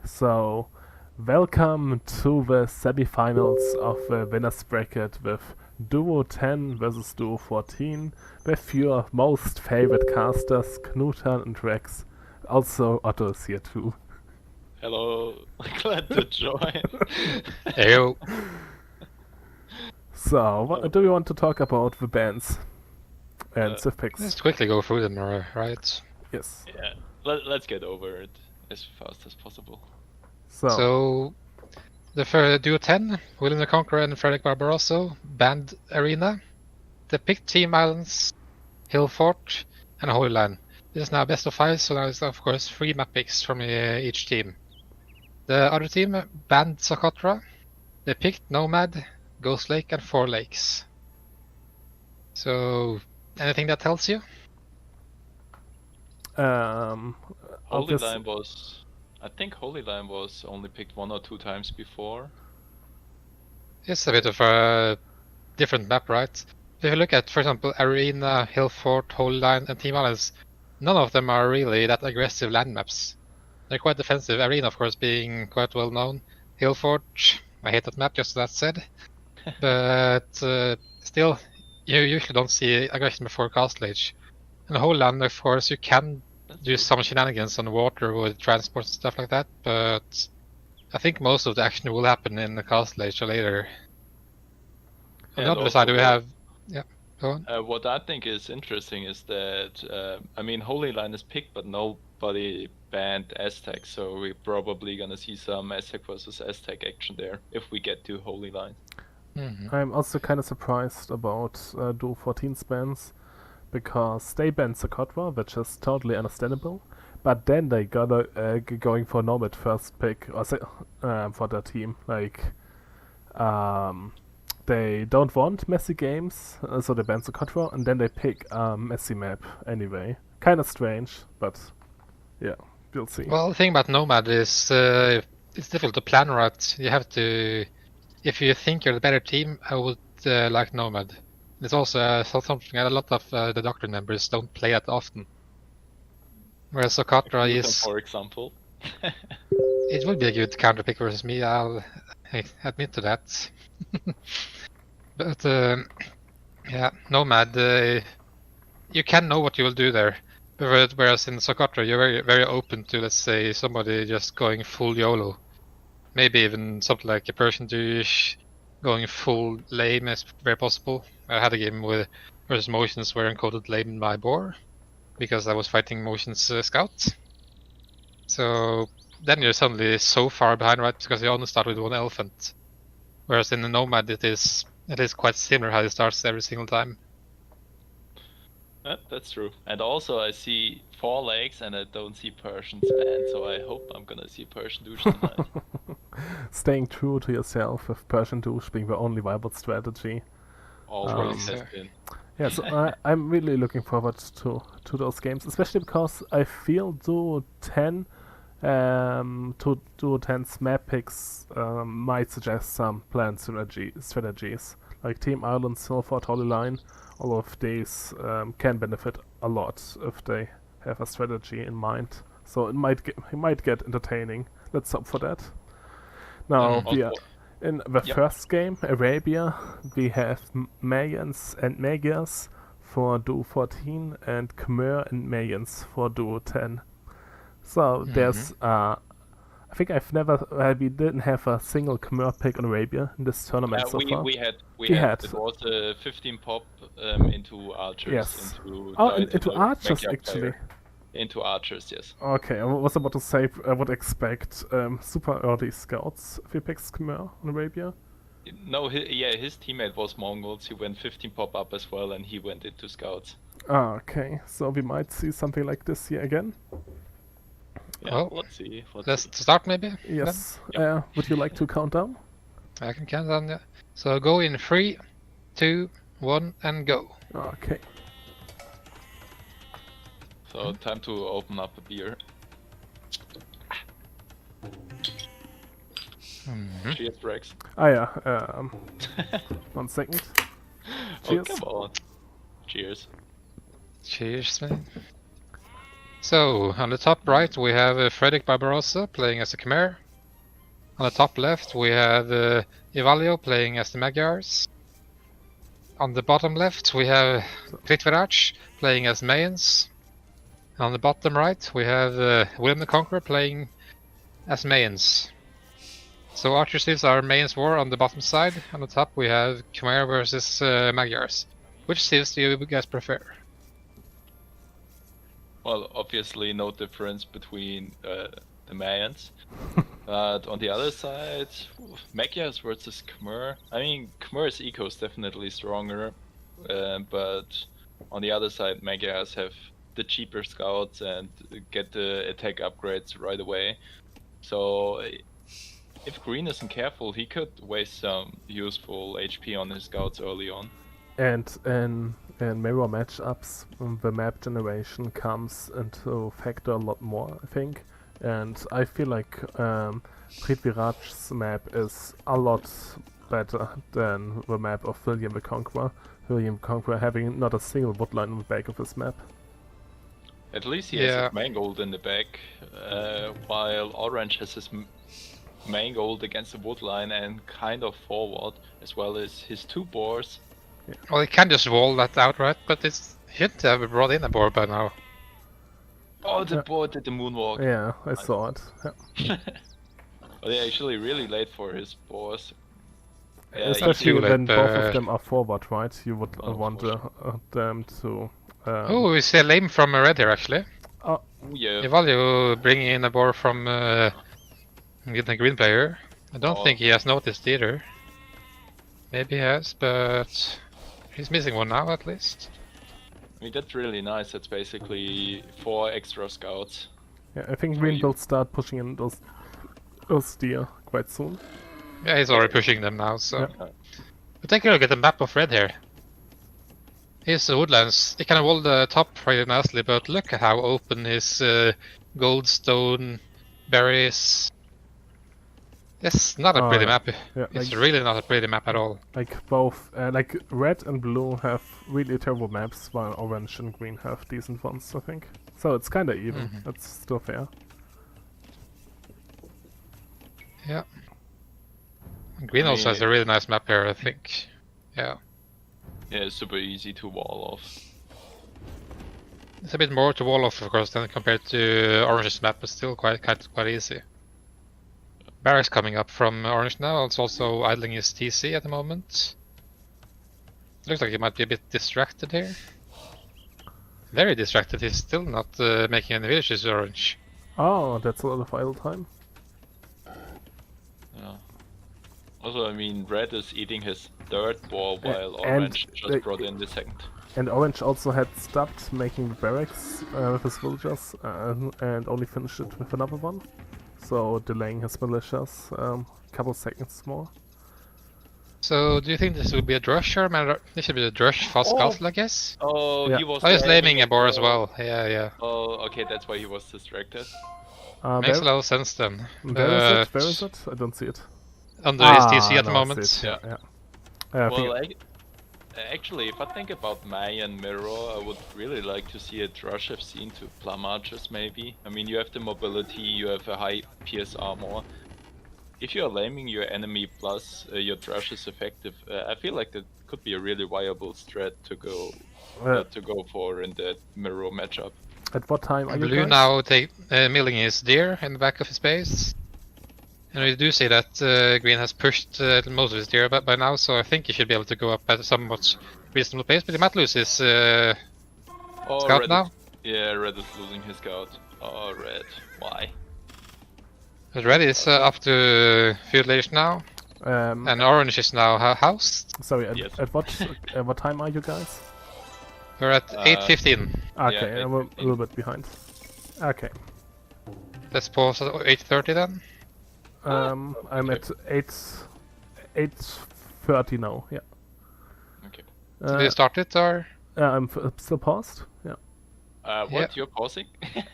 So, welcome to the semi-finals of the winners bracket with Duo 10 versus Duo 14 with your most favorite casters, Knutan and Rex. Also, Otto is here too. Hello, glad to join. Heyo. So, what do you want to talk about the bands and the picks? Let's quickly go through them, right? Yes. Yeah, let's get over it as fast as possible. So, The Duo 10, William the Conqueror and Frederick Barborossa, banned Arena. They picked Team Islands, Hill Fort, and Holy Line. This is now best of 5, so now it's of course 3 map picks from each team. The other team banned Socotra. They picked Nomad, Ghost Lake, and Four Lakes. So, anything that tells you? Holy Line was, I think Holy Line was only picked 1 or 2 times before. It's a bit of a different map, right? If you look at, for example, Arena, Hill Fort, Holy Line, and Team Islands, none of them are really that aggressive land maps. They're quite defensive. Arena, of course, being quite well known. Hill Fort, I hate that map, just that said. But still, you usually don't see aggression before Castle Age. And Holy Land, of course, you can do some shenanigans on the water with transport and stuff like that, but I think most of the action will happen in the Castle Age or later. On the other side, we have... Yeah, go on. What I think is interesting is that, I mean, Holy Line is picked, but nobody banned Aztec, so we're probably gonna see some Aztec versus Aztec action there if we get to Holy Line. Mm-hmm. I'm also kind of surprised about Duo 14's bans, because they banned Socotra, which is totally understandable, but then they got going for Nomad first pick or for their team. Like, they don't want messy games, so they ban Socotra, and then they pick a messy map anyway. Kind of strange, but yeah, we'll see. Well, the thing about Nomad is it's difficult to plan right. You have to... If you think you're the better team, I would like Nomad. It's also something a lot of the Doctrine members don't play that often. Whereas Socotra is... For example. It would be a good counter pick versus me, I'll admit to that. But yeah, Nomad, you can know what you will do there. Whereas in Socotra, you're very, very open to, let's say, somebody just going full YOLO. Maybe even something like a Persian douche going full lame is very possible. I had a game versus Motions where I encoded lame in my boar because I was fighting Motions scout. So then you're suddenly so far behind, right? Because you only start with 1 elephant. Whereas in the Nomad it is quite similar how it starts every single time. Yeah, that's true. And also I see 4 lakes and I don't see Persians banned, so I hope I'm gonna see Persian douche tonight. Staying true to yourself with Persian douche being the only viable strategy. Always has been. Yeah, so I'm really looking forward to those games, especially because I feel Duo 10 to Duo 10's map picks might suggest some planned strategies. Like Team Islands, Silford, Holy Line, all of these can benefit a lot if they have a strategy in mind. So it might get entertaining. Let's hope for that. Now, in the first game, Arabia, we have Mayans and Magias for Duo 14 and Khmer and Mayans for Duo 10. So there's, I think we didn't have a single Khmer pick on Arabia in this tournament so far. We had. It was a 15 pop into archers. Yes. Into archers actually. Into archers, yes. Okay, I was about to say I would expect super early scouts if he picks Khmer on Arabia. No, his teammate was Mongols. He went 15 pop up as well, and he went into scouts. Okay, so we might see something like this here again. Yeah, well, let's see. Let's start maybe? Yes. Would you like to count down? I can count down, yeah. So go in 3, 2, 1, and go. Okay. So time to open up a beer. Cheers, Rex. Ah yeah, 1 second. Cheers. Oh, come on. Cheers. Cheers, man. So, on the top right we have Frederick Barborossa playing as a Khmer. On the top left we have Ivaylo playing as the Magyars. On the bottom left we have Prithviraj playing as Mayans. On the bottom right we have William the Conqueror playing as Mayans. So Archer Steves are Mayans War on the bottom side. On the top we have Khmer versus Magyars. Which Steves do you guys prefer? Well, obviously no difference between the Mayans. But on the other side, Magyars versus Khmer. I mean, Khmer's eco is definitely stronger, but on the other side, Magyars have the cheaper scouts and get the attack upgrades right away. So if Green isn't careful, he could waste some useful HP on his scouts early on. And in mirror matchups, the map generation comes into factor a lot more, I think. And I feel like Prithviraj's map is a lot better than the map of William the Conqueror. William the Conqueror having not a single woodline on the back of his map. At least he has his mangold in the back, while Orange has his mangold against the woodline and kind of forward, as well as his 2 boars. Yeah. Well, he can just wall that outright, but he shouldn't have brought in a boar by now. Oh, the boar did the moonwalk. Yeah, I saw it. Yeah. Well, they're actually really late for his boars. Especially when both of them are forward, right? You would want them to... Oh, we see a lame from red here, actually. Oh, yeah. Ivaylo bringing in a boar from the green player. I don't think he has noticed either. Maybe he has, but he's missing one now at least. I mean, that's really nice. That's basically 4 extra scouts. Yeah, I think Green will start pushing in those deer quite soon. Yeah, he's already pushing them now, so... Yeah. But take a look at the map of red here. Here's the woodlands. He can wall the top pretty nicely, but look at how open his goldstone berries. It's not a pretty map. Yeah, it's really not a pretty map at all. Like both, like red and blue have really terrible maps, while orange and green have decent ones, I think. So it's kind of even. That's still fair. Yeah. Green also has a really nice map here, I think. Yeah. Yeah, it's super easy to wall off. It's a bit more to wall off, of course, than compared to Orange's map, but still quite easy. Barracks coming up from Orange now. It's also idling his TC at the moment. Looks like he might be a bit distracted here. Very distracted. He's still not making any villages, Orange. Oh, that's a lot of idle time. Yeah. Also, I mean, Red is eating his 3rd boar, while Orange just brought in the 2nd. And Orange also had stopped making the barracks with his villagers and only finished it with another one. So delaying his militias a couple seconds more. So do you think this will be a drush or this should be a drush fast castle, I guess? Oh, yeah. he was. He's laming a boar as well. Yeah. Oh, okay, that's why he was distracted. Makes a lot of sense then. Where is it? I don't see it. Under his TC at the moment. Yeah. Well, actually, if I think about Mayan Mirror, I would really like to see a Drush FC into Plum Archers, maybe. I mean, you have the mobility, you have a high PS armor. If you are laming your enemy plus your Drush is effective, I feel like that could be a really viable strat to go for in that Mirror matchup. At what time are you Blue guys? now milling his deer in the back of his base. And we do see that Green has pushed most of his deer by now, so I think he should be able to go up at a somewhat reasonable pace, but he might lose his scout Red now. Red is losing his scout. Oh, Red. Why? But Red is up to field leadership now, and Orange is now housed. Sorry, at what time are you guys? We're at 8:15. Okay, yeah, I'm a little bit behind. Okay. Let's pause at 8:30 then. I'm at 8:30 now. Yeah. Okay. Did you start it or? I'm still paused. Yeah. What? Yeah. You're pausing?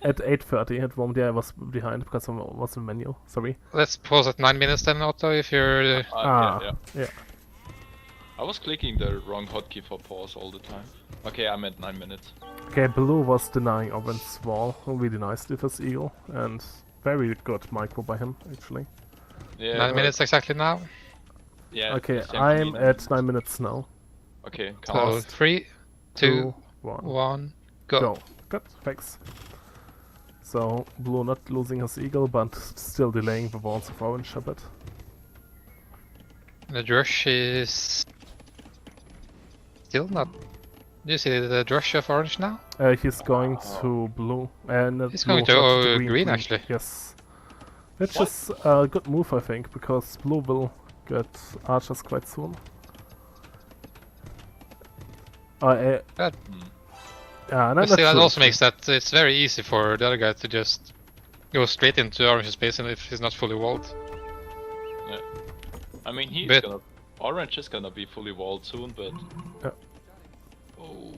At 8:30 at the moment. Yeah, I was behind because I was in the menu. Sorry. Let's pause at 9 minutes then, Otto, if you're... Yeah. Yeah. I was clicking the wrong hotkey for pause all the time. Okay, I'm at 9 minutes. Okay, blue was denying orange's wall really nicely with his eagle, and very good micro by him, actually. Yeah. 9 minutes exactly now. Yeah. Okay, same for I'm me. at 9 minutes now. Okay, So count. 3, 2, 1, 1, go. go. Good, thanks. So, blue not losing his eagle, but still delaying the walls of orange a bit. The drush is still not. Do you see the drush of orange now? He's going to blue, and He's blue, going to not green, actually. Yes. Which What? is a good move, I think, because blue will get archers quite soon. But Yeah, and I'm not still, that sure also if- makes that it's very easy for the other guy to just go straight into orange's space, and if he's not fully walled. I mean, But- Orange is gonna be fully walled soon, but. Yeah. Oh.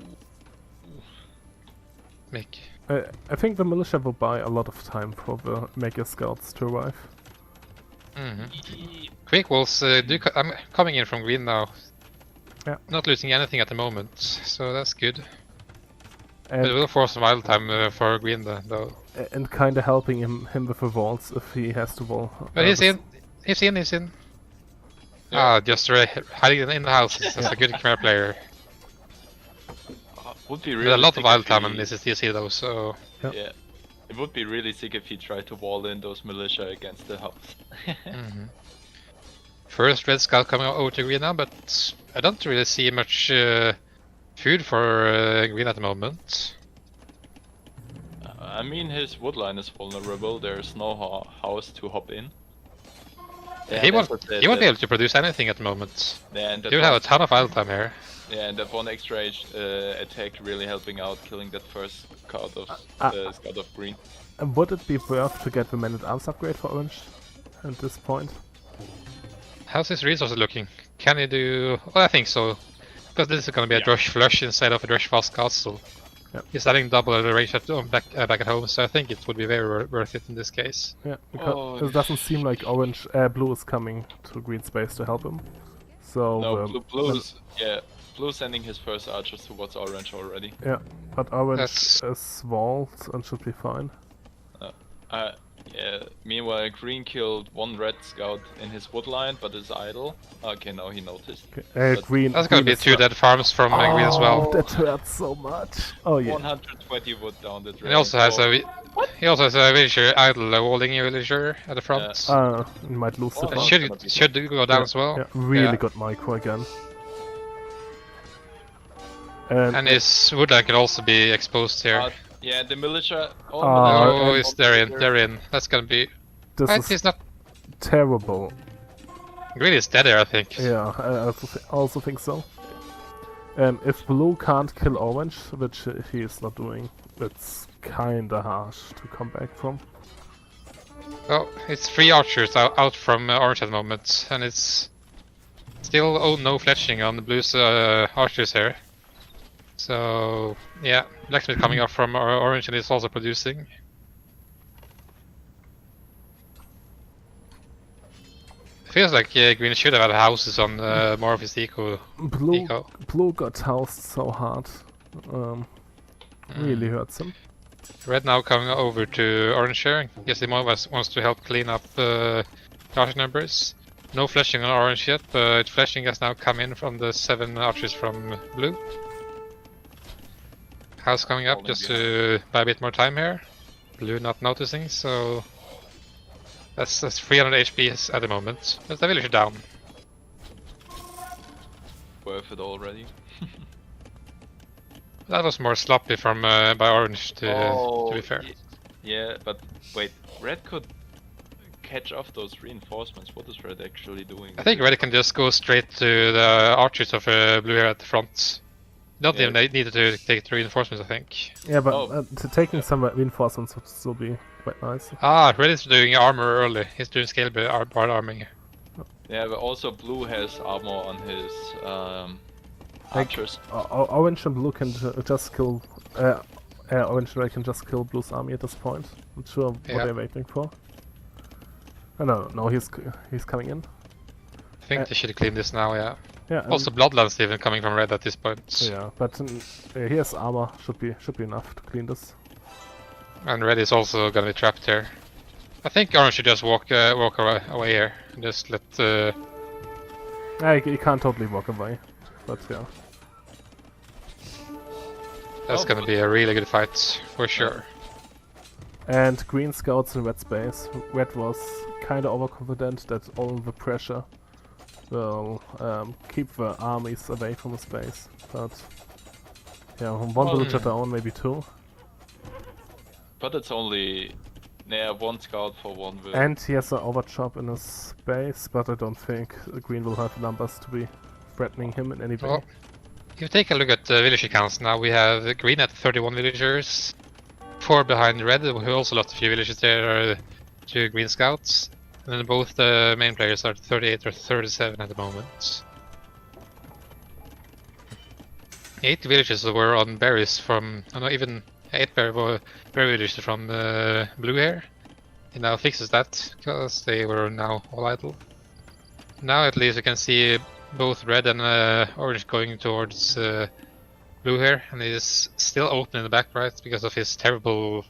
Make. I think the militia will buy a lot of time for the mega scouts to arrive. Quick walls. I'm coming in from green now. Yeah. Not losing anything at the moment, so that's good. And, It will force some idle time for green though. and kinda helping him with the walls if he has to wall. But he's the in. He's in. He's in. Yeah. Ah, just hiding in the house. That's a good Khmer player. Would be really. With a lot of sick idle if time he- on this is TC though, so Yeah. It would be really sick if he tried to wall in those militia against the house. First red scout coming over to green now, but I don't really see much food for green at the moment. I mean, his woodline is vulnerable. There's no house to hop in. He won't be able to produce anything at the moment. Yeah, and that He will have a one- ton of idle time here. Yeah, and that one extra attack really helping out, killing that first scout of scout of green. And would it be worth to get the Man at Arms upgrade for orange at this point? How's his resources looking? Can he do? Well, I think so. Because this is going to be a Yeah. Drush Flush instead of a Drush Fast Castle. Yep. He's adding double the range back at home, so I think it would be very worth it in this case. Yeah, because Oh, it doesn't seem like blue is coming to green space to help him. So No, blue's blue sending his first archers towards orange already. yeah, but orange That's- is walled and should be fine. Yeah. Meanwhile, green killed one red scout in his woodline, but is idle. Okay, now he noticed. Okay, But green. That's going to be is two dead farms from green as well. That hurts so much. Oh yeah. 120 wood down the drain. And he also has Oh, he also has a villager idle walling villager at the front. You might lose the Oh, It front. should go down as well. Yeah, really Yeah. good micro again. And his woodline can also be exposed here. yeah, the militia. Oh, and- it's they're in. That's gonna be. This Right, is he's not. terrible. Green is dead there, I think. Yeah, I also think so. If blue can't kill orange, which he is not doing, it's kinda harsh to come back from. Oh, it's 3 archers out from orange at the moment, and it's still no fletching on the blue's archers here. So yeah, blacksmith coming up from orange and is also producing. Feels like green should have had houses on more of his eco. Blue got housed so hard. Really hurts him. Red now coming over to orange here. Guess he more wants to help clean up archer numbers. No fleshing on orange yet, but fleshing has now come in from the 7 archers from blue. House coming up just to buy a bit more time here. Blue not noticing, so that's 300 HP at the moment. That's the villager down. Worth it already. That was more sloppy from by orange to be fair. Yeah, but wait, red could catch off those reinforcements. What is red actually doing? I think red can just go straight to the archers of blue here at the front. Don't even need to take the reinforcements, I think. Yeah, but taking some reinforcements would still be quite nice. Ah, red is doing armor early. He's doing scale bar arming. Yeah, but also blue has armor on his archers. Orange and blue can just kill. Orange and red can just kill blue's army at this point. Not sure what they're waiting for. Oh, no, he's coming in. I think they should clean this now, yeah. Yeah. Also, Bloodlines even coming from red at this point. Yeah, but he has armor. Should be enough to clean this. And red is also gonna be trapped here. I think orange should just walk away here. Just let. Yeah, he can't totally walk away, but yeah. That's gonna be a really good fight for sure. And green scouts in red space. Red was kinda overconfident that all the pressure will keep the armies away from the space. But yeah, one villager down, maybe two. But it's only one scout for one villager. And he has an overchop in his space, but I don't think green will have numbers to be threatening him in any way. Well, if you take a look at the village accounts now, we have green at 31 villagers, 4 behind red, who also lost a few villagers there, 2 green scouts, and then both the main players are 38 or 37 at the moment. 8 villagers were on berries from, oh no, even 8 berry villagers from blue here. He now fixes that, because they were now all idle. Now at least you can see both red and orange going towards blue here, and he's still open in the back right because of his terrible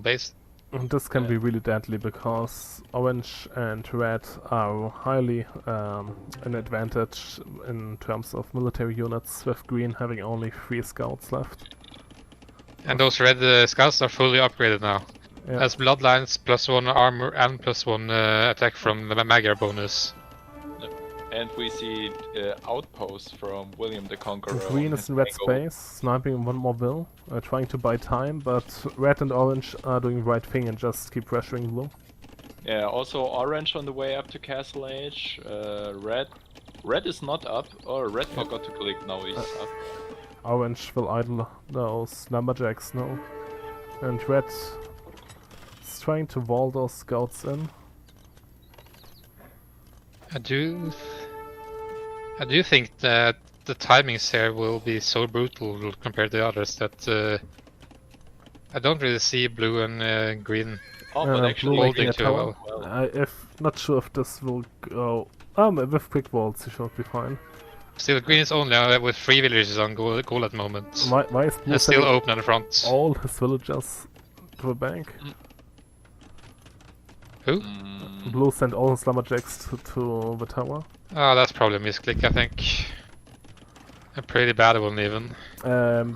base. And this can be really deadly because orange and red are highly an advantage in terms of military units, with green having only 3 scouts left. And those red scouts are fully upgraded now. Yeah. As bloodlines, +1 armor and +1 attack from the Magyar bonus. And we see outposts from William the Conqueror. Green is in red space, sniping one more will, trying to buy time, but red and orange are doing the right thing and just keep pressuring blue. Yeah, also orange on the way up to Castle Age. Red is not up, or red forgot to click, now he's up. Orange will idle those lumberjacks now. And red is trying to wall those scouts in. I do think that the timings here will be so brutal compared to the others that I don't really see blue and green But actually holding too well. If not sure if this will go. With quick walls, he should be fine. Still, green is only with 3 villagers on goal at the moment. Why is blue And still sending open at the front. all his villagers to the bank? Who? Blue sent all his lumberjacks to the tower. Oh, that's probably a misclick, I think. A pretty bad one even.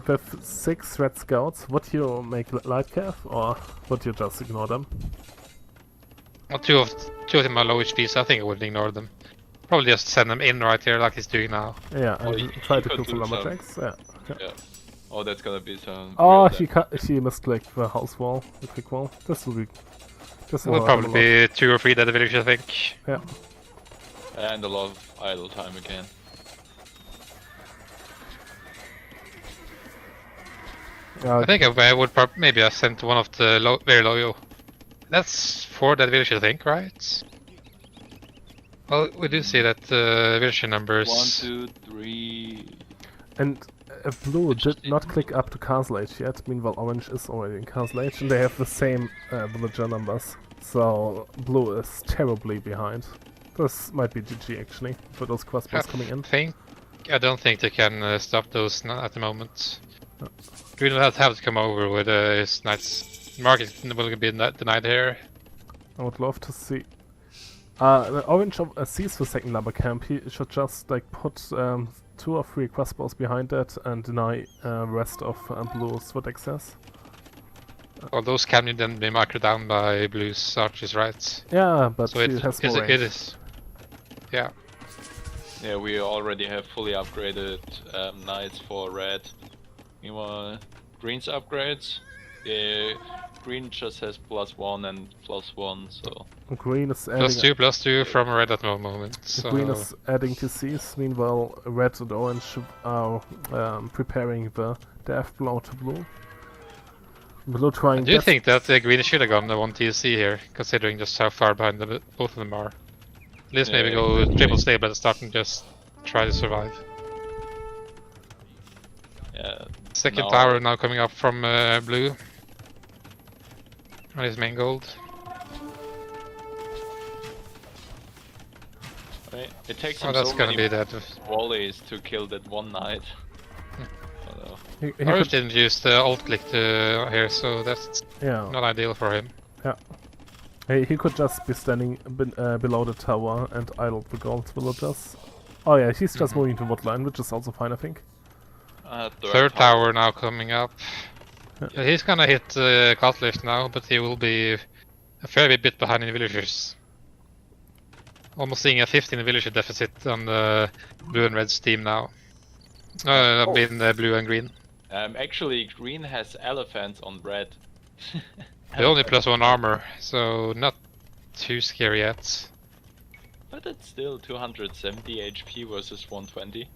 With 6 red scouts, would you make light cav or would you just ignore them? Well, two of them are low HP, so I think I would ignore them. Probably just send them in right here like he's doing now. Yeah, Oh, and he try to could kill some do some. lumberjacks. Yeah. Yeah. Oh, that's gonna be some. Oh, real damage. she misclicked the house wall, the quick wall. This will be. This Will probably be 2 or 3 dead villagers, I think. Yeah. And a lot of idle time again. I think I would maybe have sent one of the very low. That's 4 dead villagers, I think, right? Well, we do see that villager numbers. 1, 2, 3. And blue did not click up to Castle Age yet. Meanwhile, orange is already in Castle Age, and they have the same villager numbers. So blue is terribly behind. This might be GG actually for those crossbows coming in. I don't think they can stop those at the moment. Green will have to come over with his knights. Market will be denied here. I would love to see. Orange sees the second lumber camp. He should just like put 2 or 3 crossbows behind that and deny rest of blue's foot access. Well, those can then be marked down by blue's archers, right? Yeah, but So he has more range. it is. Yeah. Yeah, we already have fully upgraded knights for red. Meanwhile, green's upgrades. Yeah, green just has +1 and +1, so. Green is adding. +2 from red at the moment. So Green is adding TCs. Meanwhile, red and orange are preparing the death blow to blue. Blue trying. I do think that green should have gone the 1 TC here, considering just how far behind both of them are. At least maybe go triple stable at the start and just try to survive. Yeah. Second tower now coming up from blue. On his main gold. Right? It takes Oh, him that's so gonna many be that. volleys to kill that one knight. He Orange could, didn't use the alt click to here, so that's yeah, not ideal for him. he could just be standing below the tower and idle the gold villagers. Oh yeah, he's just moving to woodline, which is also fine, I think. Third tower now coming up. Yeah. He's gonna hit castle lift now, but he will be a fair bit behind in villagers. Almost seeing a 15 villager deficit on the blue and red's team now. I mean blue and green. Actually, green has elephants on red. They only +1 armor, so not too scary yet. But it's still 270 HP versus 120.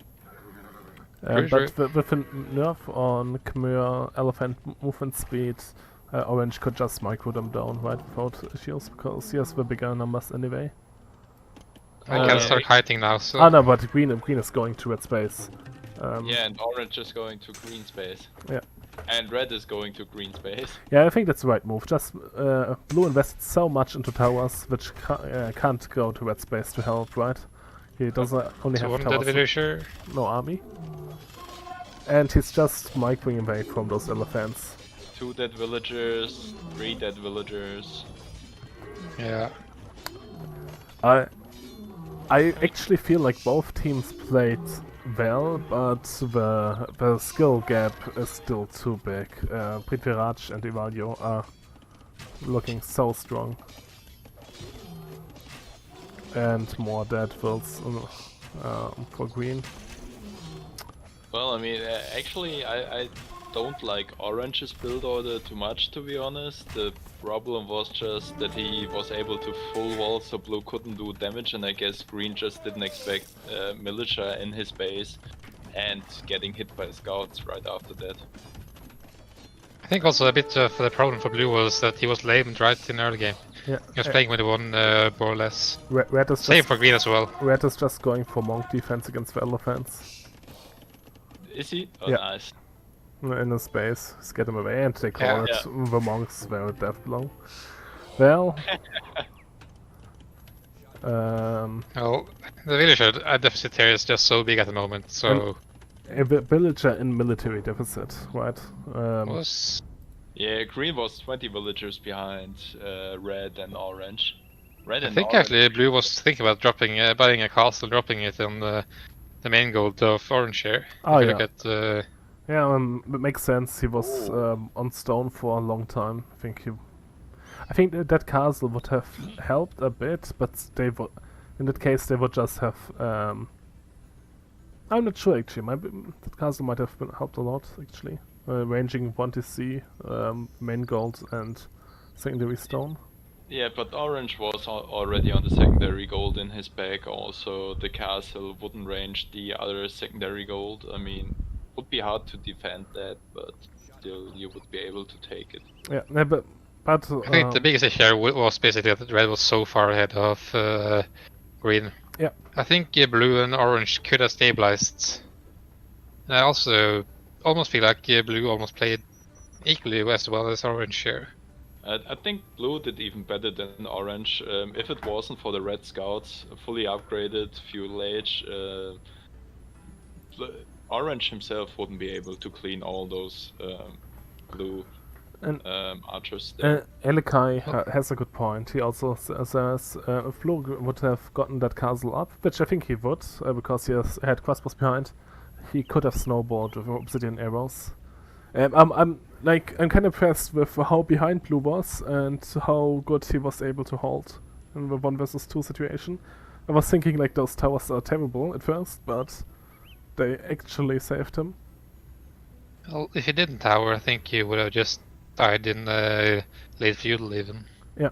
But with a nerf on Khmer elephant movement speed, Orange could just micro them down, right, without issues, because he has the bigger numbers anyway. I can start kiting now, so... Oh no, but green is going to red space. Yeah, and orange is going to green space. Yeah. And red is going to green space. Yeah, I think that's the right move. Just blue invested so much into towers, which can't go to red space to help, right? He doesn't only have towers. Villager. No army. And he's just microing away from those elephants. 2 dead villagers, 3 dead villagers. Yeah. I actually feel like both teams played well, but the skill gap is still too big. Prithviraj and Ivaylo are looking so strong. And more dead wills for green. Well, I mean, actually, I don't like Orange's build order too much, to be honest. The problem was just that he was able to full wall, so blue couldn't do damage, and I guess green just didn't expect militia in his base and getting hit by scouts right after that. I think also a bit of the problem for blue was that he was lamed right in early game. Yeah. He was playing with one more or less. Red is Same just, for green as well. Red is just going for monk defense against the elephants. Is he? Oh, Yeah. nice. In the space, scare them away, and they call Yeah. it the monks were death blow. Well, Well, the villager deficit here is just so big at the moment, so... a villager in military deficit, right? was... Yeah, green was 20 villagers behind red and orange. Red I and think orange. actually blue was thinking about dropping, buying a castle, dropping it on the main gold of orange here. Oh, If you yeah. look at, Yeah, it makes sense. He was on stone for a long time. I think that castle would have helped a bit, but they would, in that case, they would just have. I'm not sure actually. That castle might have helped a lot actually. Ranging 1 TC, main gold and secondary stone. Yeah, but orange was already on the secondary gold in his bag. Also, the castle wouldn't range the other secondary gold. I mean, would be hard to defend that, but still you would be able to take it. Yeah, but I think the biggest issue here was basically that red was so far ahead of green. Yeah. I think blue and orange could have stabilized. I also almost feel like blue almost played equally as well as orange here. I think blue did even better than orange. If it wasn't for the red scouts, fully upgraded, fuel age, orange himself wouldn't be able to clean all those blue archers there. Elikai has a good point. He also says if Blue would have gotten that castle up, which I think he would, because he had crossbows behind, he could have snowballed with obsidian arrows. I'm kind of impressed with how behind Blue was and how good he was able to hold in the 1 versus 2 situation. I was thinking like those towers are terrible at first, but they actually saved him. Well, if he didn't tower, I think he would have just died in late feudal even. Yeah.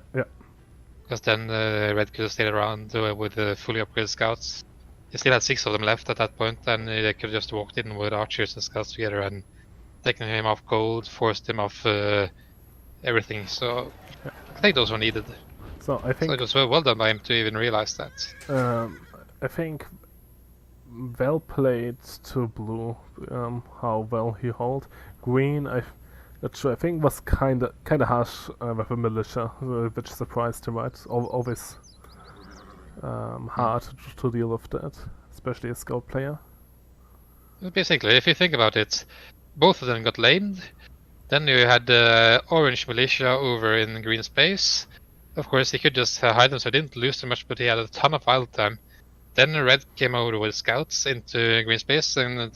Because then red could have stayed around with the fully upgraded scouts. He still had 6 of them left at that point, and they could have just walked in with archers and scouts together and taken him off gold, forced him off everything. So I think those were needed. So I think So it was well done by him to even realize that. I think well played to Blue, how well he held. Green, I think was kind of harsh with the militia, which surprised him, right? Always hard to deal with that, especially a scout player. Basically, if you think about it, both of them got lamed. Then you had Orange Militia over in green space. Of course, he could just hide them, so he didn't lose too much, but he had a ton of idle time. Then Red came over with scouts into green space and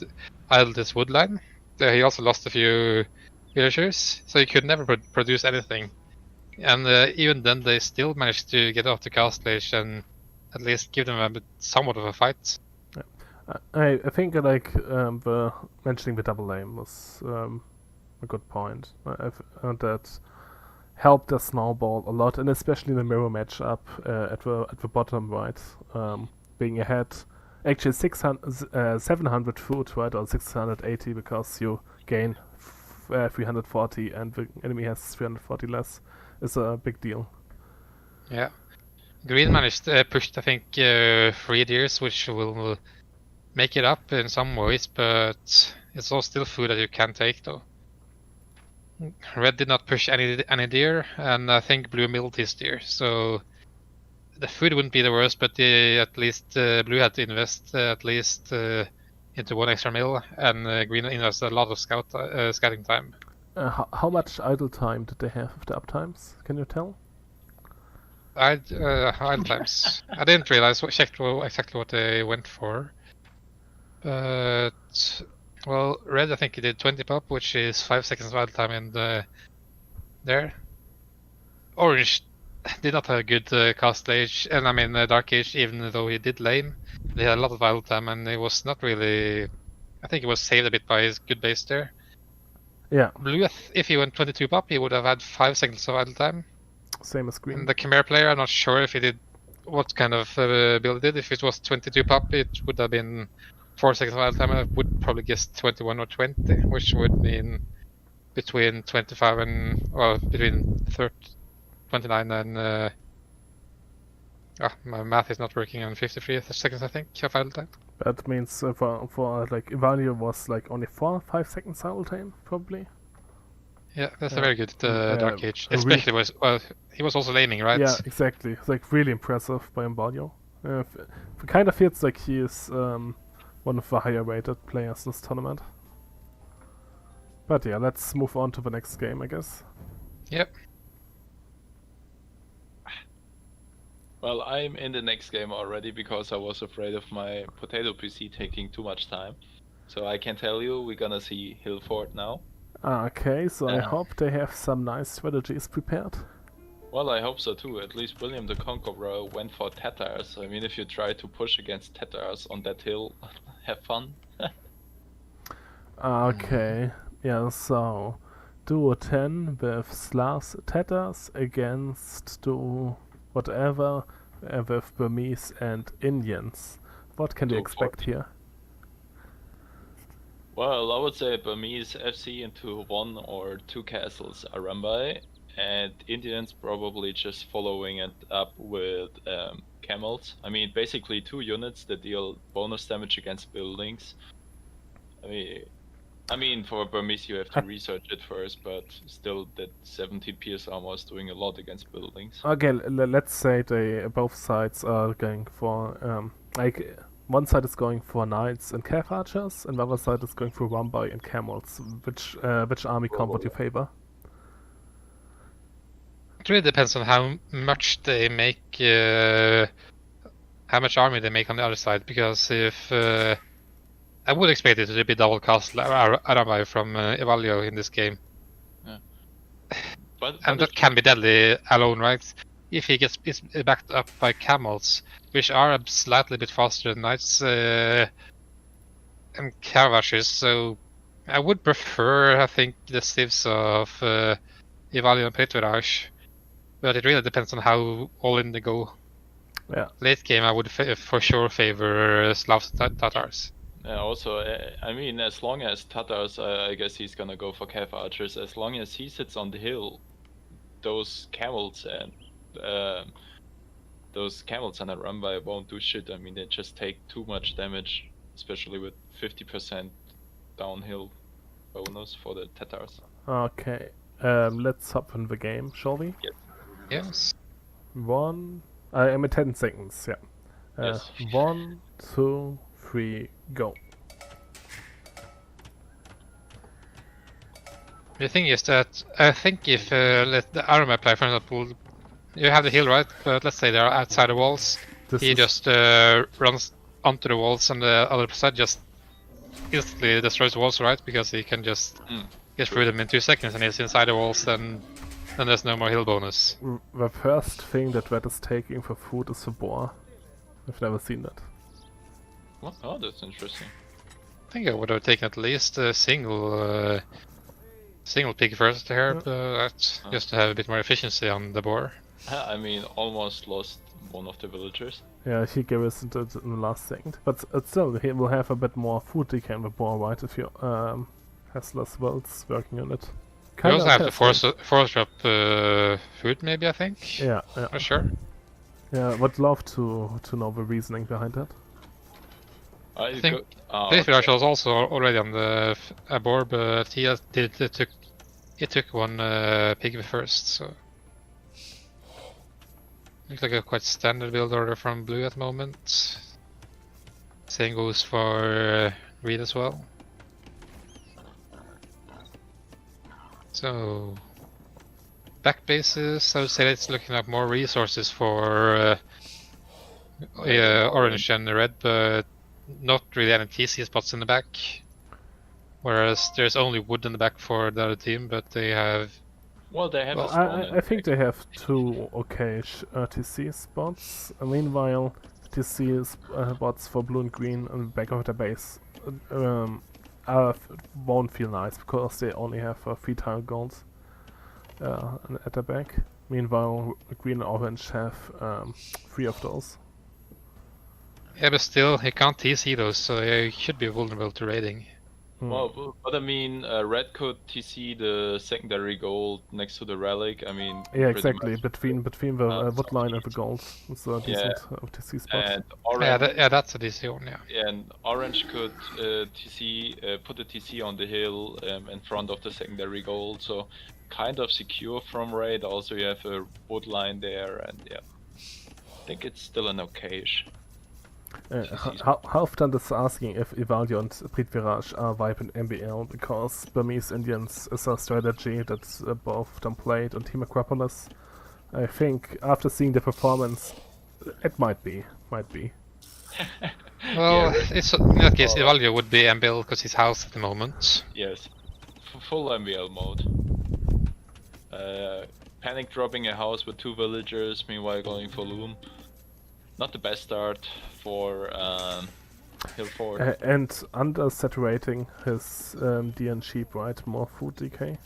idled his wood line. He also lost a few villagers, so he could never produce anything. And even then, they still managed to get off the castle age and at least give them somewhat of a fight. I think like the mentioning the double aim was a good point. That helped the snowball a lot, and especially the mirror matchup at the bottom right, being ahead. Actually, 700 food, right, or 680 because you gain 340 and the enemy has 340 less, is a big deal. Yeah, Green managed pushed I think 3 deers, which will make it up in some ways, but it's all still food that you can take though. Red did not push any deer, and I think Blue milled his deer, so the food wouldn't be the worst, but at least Blue had to invest at least into 1 extra mill, and Green invested a lot of scouting time. How much idle time did they have with the uptimes? Can you tell? Idle times. I didn't realize exactly what they went for. But well, Red I think he did 20 pop, which is 5 seconds of idle time in there. Orange did not have a good cast age, and I mean Dark Age, even though he did lame. They had a lot of idle time, and it was not really. I think it was saved a bit by his good base there. Yeah. Blue, if he went 22 pop, he would have had 5 seconds of idle time. Same as Green. And the Chimera player, I'm not sure if he did what kind of build he did. If it was 22 pop, it would have been 4 seconds of idle time. I would probably guess 21 or 20, which would mean between 25 and between 29 and my math is not working on 53 seconds I think of idle time. That means for like Ivaylo was like only 4-5 seconds idle time probably. Yeah, that's a very good Dark Age. Especially he was also laming, right? Yeah, exactly. It's like really impressive by Ivaylo. It kind of feels like he is one of the higher rated players this tournament. But yeah, let's move on to the next game, I guess. Yep. Well, I'm in the next game already because I was afraid of my potato PC taking too much time. So I can tell you we're gonna see Hillfort now. Okay, so I hope they have some nice strategies prepared. Well, I hope so too. At least William the Conqueror went for Tatars. I mean, if you try to push against Tatars on that hill, have fun. Okay, yeah, so Duo 10 with Slavs Tatars against Duo whatever with Burmese and Indians. What can we expect here? Well, I would say Burmese FC into 1 or 2 castles are run by, and Indians probably just following it up with camels. I mean, basically 2 units that deal bonus damage against buildings. I mean, for Burmese you have to research it first, but still that 17 pierce armor is doing a lot against buildings. Okay, let's say both sides are going for like one side is going for knights and cav archers, and the other side is going for Rumbai and camels. Which army comp would you favor? It really depends on how much they make, how much army they make on the other side. Because if I would expect it to be double castle Arabai from Ivaylo in this game. Yeah. And that can be deadly alone, right? If he gets backed up by camels, which are slightly bit faster than knights and caravashers, so I would prefer, I think, the civs of Ivaylo and Prithviraj, but it really depends on how all in they go. Yeah. Late game, I would for sure favor Slavs Tatars. Yeah, also, I mean, as long as Tatars, I guess he's gonna go for cav archers. As long as he sits on the hill, those camels and a Rumbai won't do shit. I mean, they just take too much damage, especially with 50% downhill bonus for the Tatars. Okay, let's hop in the game, shall we? Yes. Yes. I'm at 10 seconds, yeah. Yes. 1, 2, 3, go. The thing is that I think if let the armor player, for example, you have the hill, right? But let's say they're outside the walls. This He is just runs onto the walls, and the other side just instantly destroys the walls, right? Because he can just get through them in 2 seconds, and he's inside the walls. Then there's no more hill bonus. the first thing that Red is taking for food is the boar. I've never seen that. What? Oh, that's interesting. I think I would have taken at least a single pig first here, but just to have a bit more efficiency on the boar. I mean, almost lost one of the villagers. Yeah, he gave us it in the last second. But still, he will have a bit more food decay in the boar, right? If you has less wells working on it. You also have to interesting. force up food, maybe, I think. Yeah, Not sure. yeah. Would love to know the reasoning behind that. I think Prithviraj was also already on the boar, but he took one pig first, so looks like a quite standard build order from blue at the moment. Same goes for Reed as well. So back bases, I would say it's looking like more resources for orange and red, but not really any TC spots in the back. Whereas there's only wood in the back for the other team, but they have. Well, they have. I think they have 2 okay TC spots. Meanwhile, TC spots for blue and green on the back of the base won't feel nice because they only have 3 tile goals at the back. Meanwhile, green and orange have 3 of those. Yeah, but still, he can't TC those, so he should be vulnerable to raiding. Well, but I mean, red could TC the secondary gold next to the relic. I mean, yeah, exactly. Between the wood line and the gold, it's a decent TC spot. And orange, that's a DC one, yeah. And orange could TC put the TC on the hill in front of the secondary gold, so kind of secure from raid. Also, you have a wood line there, and yeah, I think it's still an okayish. Halfdan is asking if Ivaylo and Prithviraj are vibing MBL because Burmese Indians is a strategy that both of them played on Team Acropolis. I think after seeing the performance, it might be. Well, it's, in that case, Ivaylo would be MBL because he's house at the moment. Yes, full MBL mode. Panic dropping a house with 2 villagers, meanwhile going for loom. Not the best start for Hill 4. And under-saturating his deer and sheep, right? More food decay.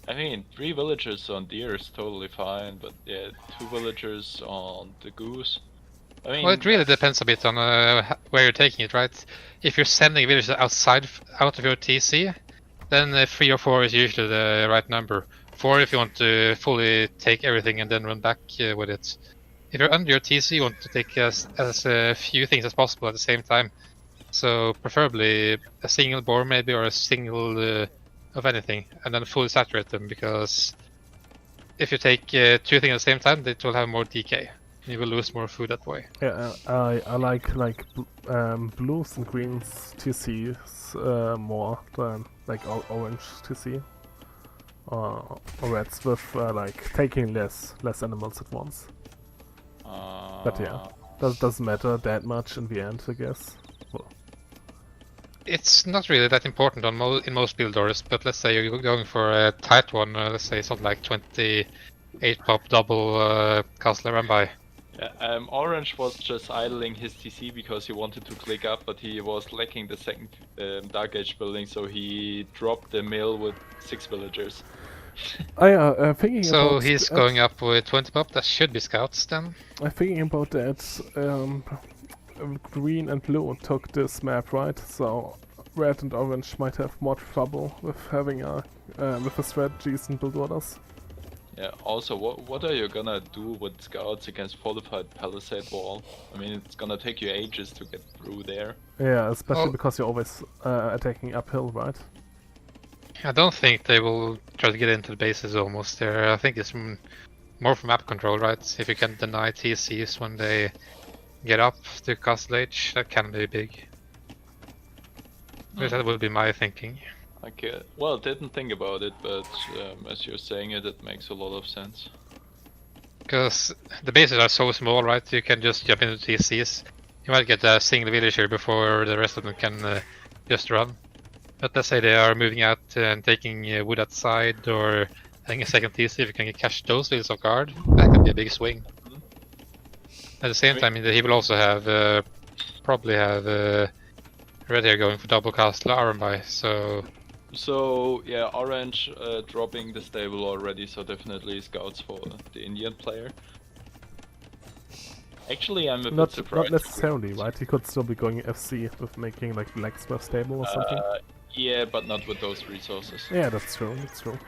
I mean, 3 villagers on deer is totally fine, but yeah, 2 villagers on the goose. I mean, well, it really depends a bit on where you're taking it, right? If you're sending villagers out of your TC, then 3 or 4 is usually the right number. 4 if you want to fully take everything and then run back with it. If you're under your TC, you want to take as few things as possible at the same time. So preferably a single boar maybe, or a single of anything, and then fully saturate them, because if you take 2 things at the same time, it will have more DK. You will lose more food that way. Yeah, I like blues and greens TCs more than like orange TC. Or reds with like taking less animals at once. But yeah, doesn't matter that much in the end, I guess. Well. It's not really that important on in most build orders, but let's say you're going for a tight one, let's say something like 28 pop double castle run by. Yeah, Orange was just idling his TC because he wanted to click up, but he was lacking the second Dark Age building, so he dropped the mill with 6 villagers. Thinking so about he's going up with 20 pop, that should be scouts then. I'm thinking about that. Green and blue took this map, right? So red and orange might have more trouble with having with the strategies and build orders. Yeah, also, what are you gonna do with scouts against fortified palisade wall? I mean, it's gonna take you ages to get through there. Yeah, especially because you're always attacking uphill, right? I don't think they will try to get into the bases almost there. I think it's more for map control, right? If you can deny TCs when they get up to Castle Age, that can be big. That would be my thinking. Okay. Well, didn't think about it, but as you're saying it, it makes a lot of sense. Because the bases are so small, right? You can just jump into TCs. You might get a single villager before the rest of them can just run. But let's say they are moving out and taking wood outside or having a second TC, if you can catch those villas off guard, that could be a big swing. At the same time, he will also have probably have Red here going for double castle Iron by, so... So, yeah, Orange dropping the stable already, so definitely scouts for the Indian player. Actually, I'm a bit surprised. Not necessarily, right? He could still be going FC with making like blacksmith stable or something. Yeah, but not with those resources. Yeah, that's true, that's true.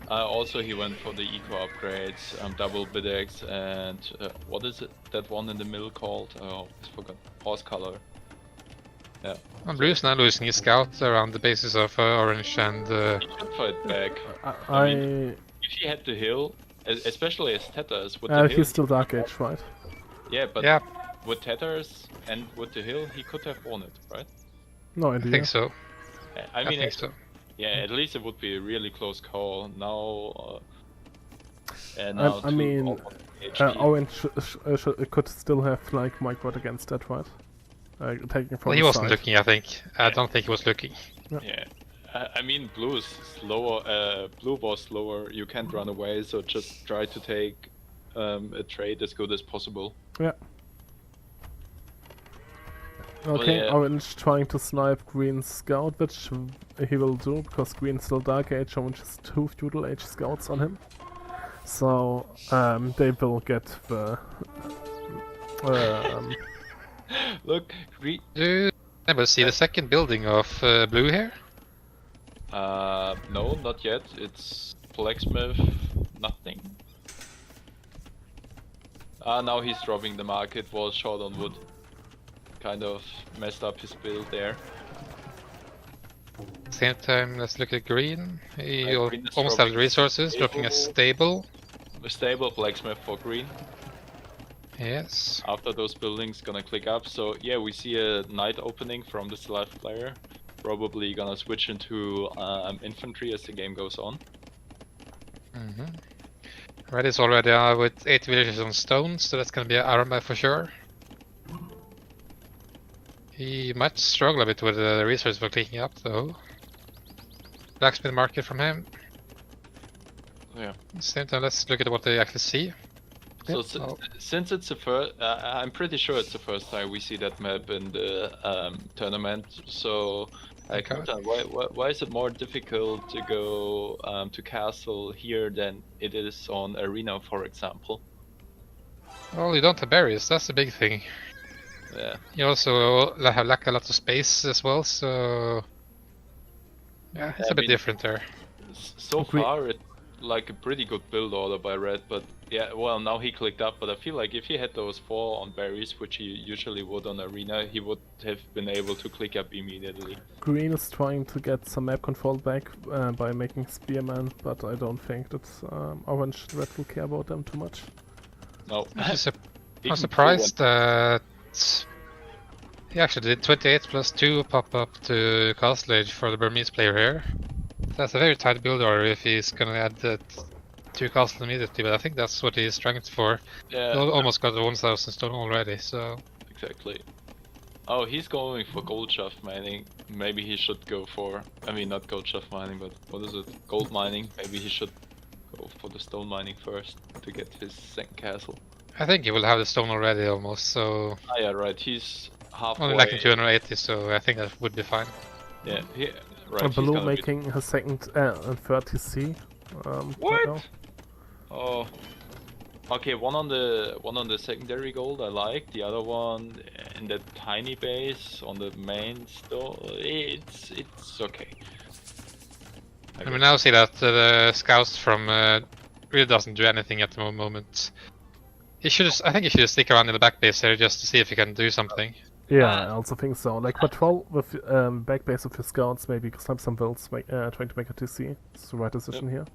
Also, he went for the eco upgrades, double bidex, and what is it? That one in the middle called? Oh, I forgot. Horse color. Yeah. And Blue's now losing his scout around the bases of Orange and... He should fight back. I mean, if he had the hill, especially as Tetras with the hill... he's still Dark Age, right? Yeah, but with Tetras and with the hill, he could have won it, right? No idea. I think so. I mean, think so. Yeah, at least it would be a really close call. Now... I mean, Orange could still have like Microd against that, right? Taking from well, he wasn't looking, I think. I don't think he was looking. Yeah. I mean, blue is slower. Blue was slower. You can't run away, so just try to take a trade as good as possible. Yeah. Okay, yeah. Orange trying to snipe Green's scout, which he will do because Green's still Dark Age. Orange has 2 Feudal Age scouts on him, so they will get the. Look, Green. Do you ever see the second building of blue here? No, not yet. It's blacksmith, nothing. Now he's dropping the market. Was short on wood. Kind of messed up his build there. Same time, let's look at green. He Green is almost has dropping resources, dropping a stable. A stable blacksmith for green. Yes. After those buildings gonna click up, so yeah, we see a knight opening from this left player. Probably gonna switch into infantry as the game goes on. Red is already with 8 villages on stone, so that's gonna be an iron buy for sure. He might struggle a bit with the resources for clicking up though. Blacksmith market from him. Yeah. Same time, let's look at what they actually see. So since it's the first, I'm pretty sure it's the first time we see that map in the tournament. So, Knutan, why is it more difficult to go to castle here than it is on arena, for example? Well, you don't have berries. That's the big thing. Yeah. You also lack a lot of space as well, so yeah, it's a bit different there. So far, it's like a pretty good build order by Red, but yeah, well, now he clicked up, but I feel like if he had those 4 on berries, which he usually would on arena, he would have been able to click up immediately. Green is trying to get some map control back by making Spearman, but I don't think that Orange Red will care about them too much. No. I'm surprised that he actually did 28 plus 2 pop up to Castle Age for the Burmese player here. That's a very tight build order if he's gonna add that 2 castle immediately, but I think that's what he's strength for. Yeah. He almost got the 1000 stone already, so... Exactly. Oh, he's going for gold shaft mining. Maybe he should go for... I mean, not gold shaft mining, but what is it? Gold mining. Maybe he should go for the stone mining first to get his second castle. I think he will have the stone already almost, so... Ah, yeah, right. He's halfway. Only lacking 280, so I think that would be fine. Yeah, right. Blue making his second and third TC. What? Right now. Oh. Okay, one on the secondary gold I like. The other one in that tiny base on the main store. It's okay. And we now see that the scouts from really doesn't do anything at the moment. I think he should stick around in the back base here just to see if he can do something. Yeah, I also think so. Like patrol with back base of your scouts, maybe snipe some builds, trying to make a TC. It's the right decision here.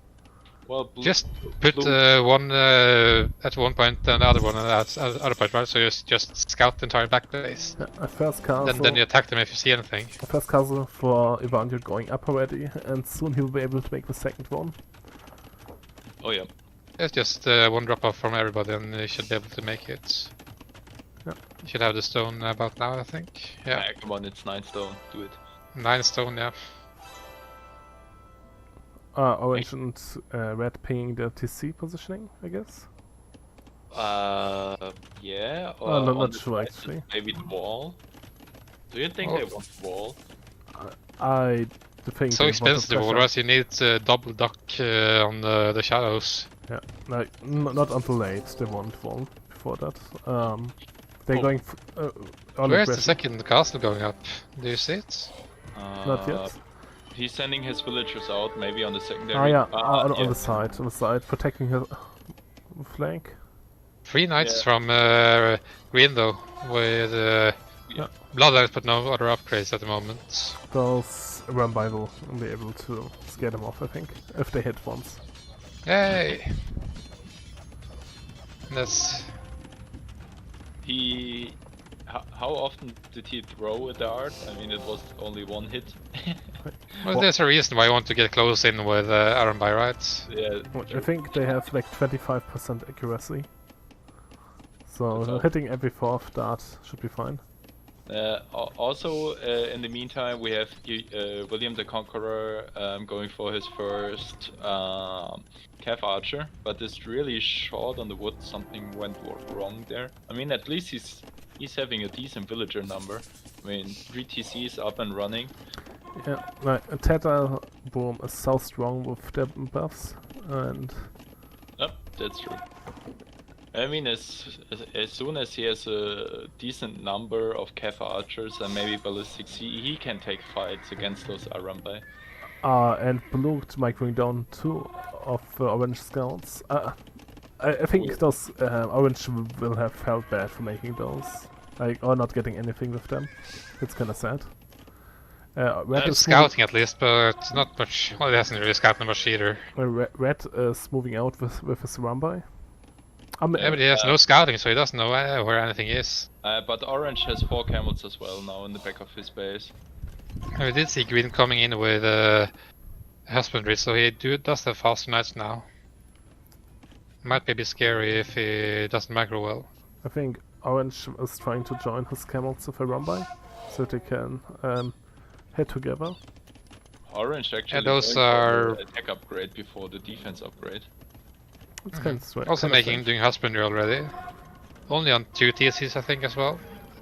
Well, blue, Just put one at one point and the other one at the other point, right? So you just scout the entire back base. Yeah, a first castle. Then you attack them if you see anything. A first castle for Ivaylo going up already, and soon he will be able to make the second one. Oh yeah. It's just one drop off from everybody, and you should be able to make it. Yeah. You should have the stone about now, I think. Yeah. Come on, it's 9 stone. Do it. 9 stone, yeah. Orange and red pinging the TC positioning, I guess. Yeah. Oh, no, on not the sure side, actually. Maybe the wall. Do you think Oh. they want the wall? I think So they want expensive, the pressure. otherwise you need double dock on the shadows. Yeah, like not until late. They want wall before that. They're Oh. going. On Where's the aggression. second castle going up? Do you see it? Not yet. He's sending his villagers out, maybe on the secondary. Ah, yeah, yeah. on the side, protecting her flank. 3 knights Yeah. from green though, with Yeah. bloodlines but no other upgrades at the moment. Those Rambai will be able to scare them off, I think, if they hit once. Yay! That's How often did he throw a dart? I mean, it was only 1 hit. well, there's a reason why I want to get close in with Arambai, right? Yeah. I think they have like 25% accuracy. So That's all. hitting every 4th dart should be fine. Also, in the meantime, we have William the Conqueror going for his first Cav Archer, but it's really short on the wood. Something went wrong there. I mean, at least he's having a decent villager number. I mean, 3 TCs up and running. Yeah, right. Teta Boom is so strong with their buffs, and Yep, that's true. I mean, as soon as he has a decent number of Cav Archers and maybe Ballistics, he can take fights against those Arambai. and blue might bring down 2 of orange scouts. I think those orange will have felt bad for making those, like, or not getting anything with them. It's kind of sad. Red is Scouting at least, but not much. Well, he hasn't really scouted much either. Red is moving out with his Rambai. Yeah, but he has no scouting, so he doesn't know where anything is. But Orange has 4 camels as well now in the back of his base. We did see green coming in with husbandry, so he does have faster knights now. Might be a bit scary if he doesn't macro well. I think Orange is trying to join his camels with a Rambai, so they can head together. Orange actually those going for are- the attack upgrade before the defense upgrade. It's kind of strange. Also doing husbandry already. Only on 2 TCs I think as well.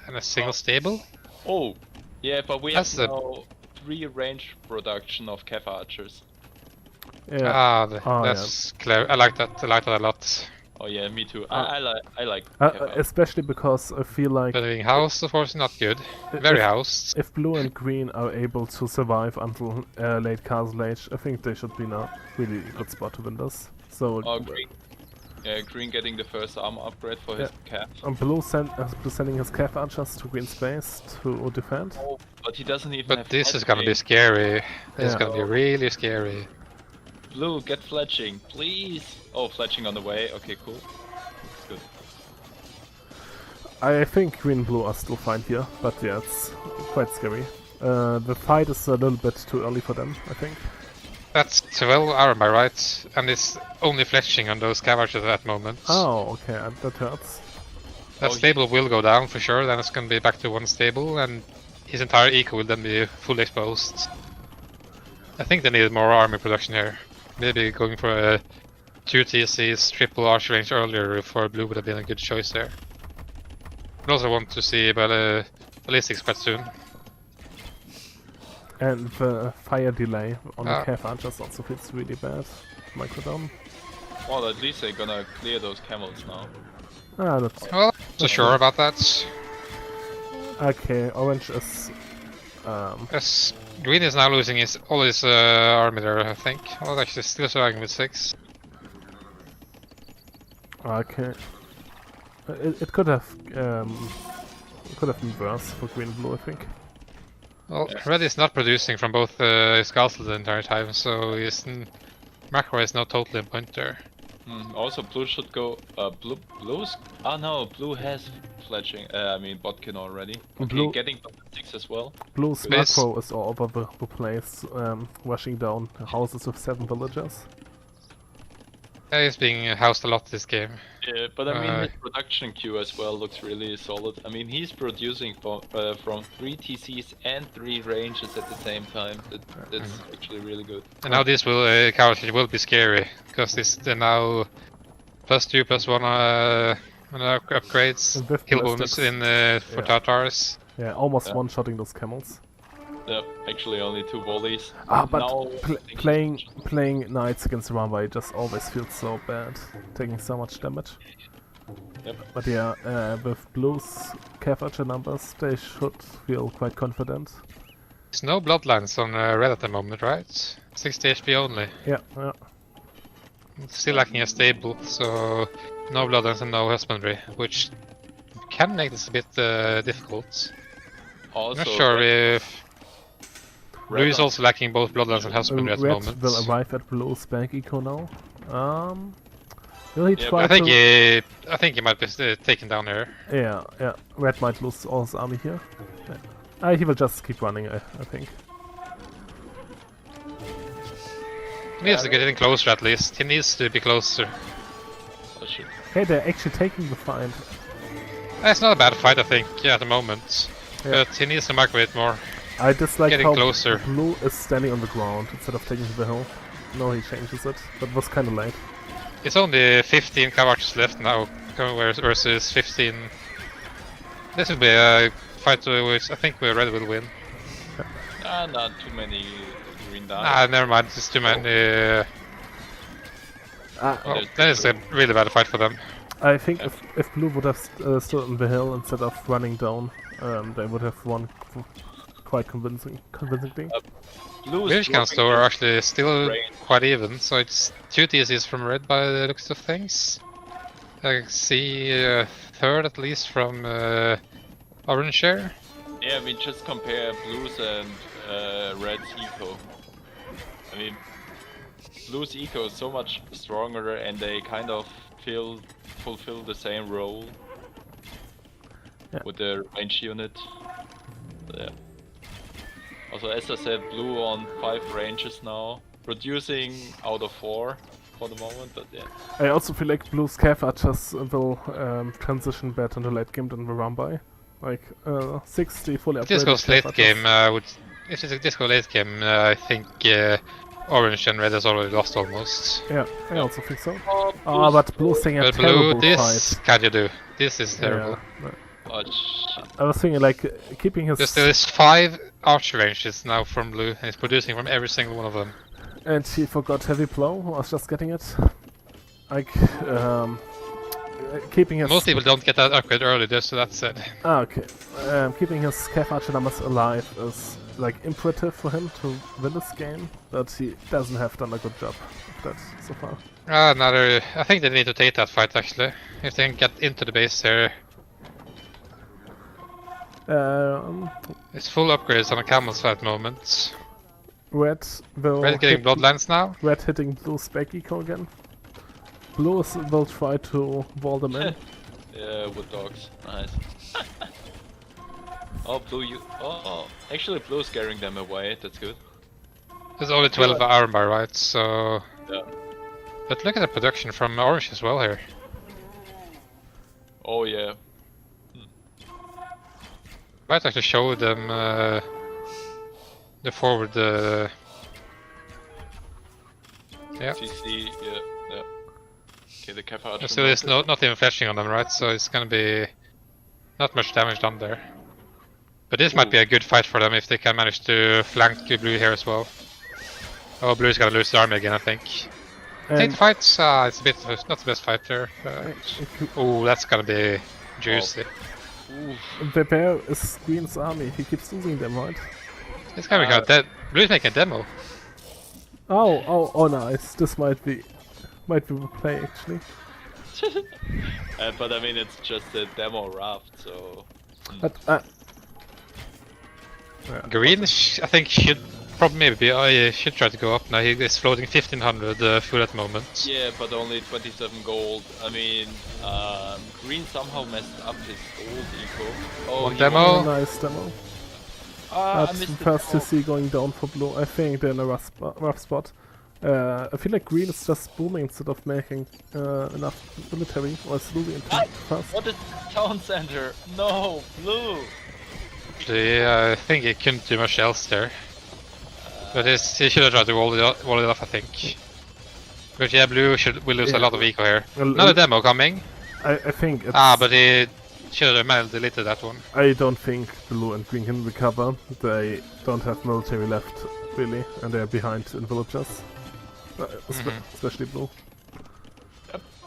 And a single stable. Oh, yeah, but we That's have the- now 3 range production of Cav Archers. Yeah. That's clever. I like that a lot. Oh yeah, me too. I like Cav Archers. Especially because I feel like But being housed, of course, not good. Very housed. if blue and green are able to survive until late castle age, I think they should be in a really good spot to win this. So Oh, green. Yeah, green getting the first armor upgrade for his Cav. blue sending his Cav archers to green space to defend. Oh, but he doesn't even But have this is head gonna be game. scary. This is Yeah. gonna be really scary. Blue, get fletching, please! Oh, fletching on the way. Okay, cool. That's good. I think green and blue are still fine here, but yeah, it's quite scary. The fight is a little bit too early for them, I think. That's 12 Arambai, right? And it's only fletching on those Cavarches at that moment. Oh, okay, that hurts. That Oh, stable will go down for sure, then it's gonna be back to 1 stable, and his entire eco will then be fully exposed. I think they needed more army production here. Maybe going for a 2 TCs, triple archer range earlier for blue would have been a good choice there. I also want to see ballistics quite soon. And the fire delay on the Ah. Cav archers also feels really bad. Microdome. Well, at least they're gonna clear those camels now. That's Well, I'm not so sure about that. okay. Orange is Yes, green is now losing all his army there, I think. Well, actually, still surviving with 6. okay. It could have been worse for green and blue, I think. Well, red is not producing from both his castles the entire time, so he's macro is not totally in point there. Also, blue should go. Blue's. Oh no, blue has fledging. I mean, Botkin already. Okay, Blue- getting ballistics as well. Blue's Good. macro is all over the place, rushing down houses with 7 villagers. He's being housed a lot this game. Yeah, but I mean, his production queue as well looks really solid. I mean, he's producing from 3 TCs and 3 ranges at the same time. That's actually really good. And now this will currently will be scary because they're now +2/+1 upgrades, And with kill bonus ballistics. in for Tartars. Yeah, almost Yeah. one-shotting those camels. Yep, actually only 2 volleys. But Now, playing knights against Runway just always feels so bad, taking so much damage. Yep. But yeah, with Blue's Cav Archer numbers, they should feel quite confident. There's no bloodlines on red at the moment, right? 60 HP only. Yeah, yeah. Still lacking a stable, so no bloodlines and no husbandry, which can make this a bit difficult. Also, I'm not sure if Blue is Red- also lacking both bloodlines and husbandry at the Red moment. will arrive at Blue's bank eco now. Will he Yeah, try I think to... I think he might be taken down here. Yeah. Red might lose all his army here. Yeah. He will just keep running, I think. He needs to get in closer at least. He needs to be closer. Oh, shit. Hey, they're actually taking the fight. It's not a bad fight, I think, at the moment. Yeah. But he needs to micro it more. I dislike Getting how closer. Blue is standing on the ground instead of taking the hill. No, he changes it. That was kind of late. It's only 15 Cavarches left now versus 15. This will be a fight which I think Red will win. Not too many green dice. Never mind, it's too many. Well, that is a really bad fight for them. I think if Blue would have stood on the hill instead of running down, they would have won quite convincingly. Blue's Village counts though are actually still Rain. quite even, so it's 2 TCs from Red by the looks of things. I see a third at least from Orange here. Yeah, I mean, just compare Blue's and Red's eco. I mean, Blue's eco is so much stronger, and they kind of fulfill the same role with the range unit. Yeah. Also, as I said, Blue on 5 ranges now, producing out of 4 for the moment, but yeah. I also feel like Blue's Cav Archers will transition better in the late game than the Rumbai. Like 60 fully upgraded. If this goes Cav late Archers. game, if this goes late game, I think Orange and Red has already lost almost. Yeah, I also think so. Oh, But Blue's saying a But terrible Blue, this fight. can you do? This is terrible. Yeah. Oh, shit. I was thinking like keeping his There is 5 archer ranges now from Blue, and he's producing from every single one of them. and he forgot heavy blow. I was just getting it. Like keeping his Most people don't get that upgrade early, just so that's it. okay. Keeping his Cav Archer numbers alive is like imperative for him to win this game, but he doesn't have done a good job of that so far. I think they need to take that fight actually. If they can get into the base here. It's full upgrades on the camels at the moment. Red will Red getting hit- bloodlines now. Red hitting Blue's back eco again. Blue will try to wall them in. Yeah, with dogs. Nice. Oh, Blue, actually Blue's scaring them away, that's good. There's only 12 armor, right? So. Yeah. But look at the production from Orange as well here. Oh yeah. Might actually show them the forward. Yeah. CC, yeah. Okay, the Cav Archer. Still, there's not even flashing on them, right? So it's gonna be not much damage done there. But this might be a good fight for them if they can manage to flank Blue here as well. Oh, Blue's gonna lose the army again, I think. Take And the fight. It's a bit not the best fight there. Oh, that's gonna be juicy. the bear is Green's army. He keeps losing them, right? It's gonna be kind of dead. Blue's making a demo. Oh, nice. This might be the play actually. But I mean, it's just a demo raft, so. But Green, I think, should Problem maybe I should try to go up now. He is floating 1500 full at the moment. Yeah, but only 27 gold. I mean, green somehow messed up his gold eco. Oh, One he demo. Oh, won- nice demo. I That's missed the first to demo. see going down for blue. I think they're in a rough spot. I feel like green is just booming instead of making enough military, or is losing it too fast. What is town center? No, blue. Actually, I think he couldn't do much else there. But he should have tried to wall it off, I think. But yeah, blue will lose a lot of eco here. Well, Another demo coming. I think it's, But he should have manually deleted that one. I don't think blue and green can recover. They don't have military left, really, and they're behind in villages. Especially blue.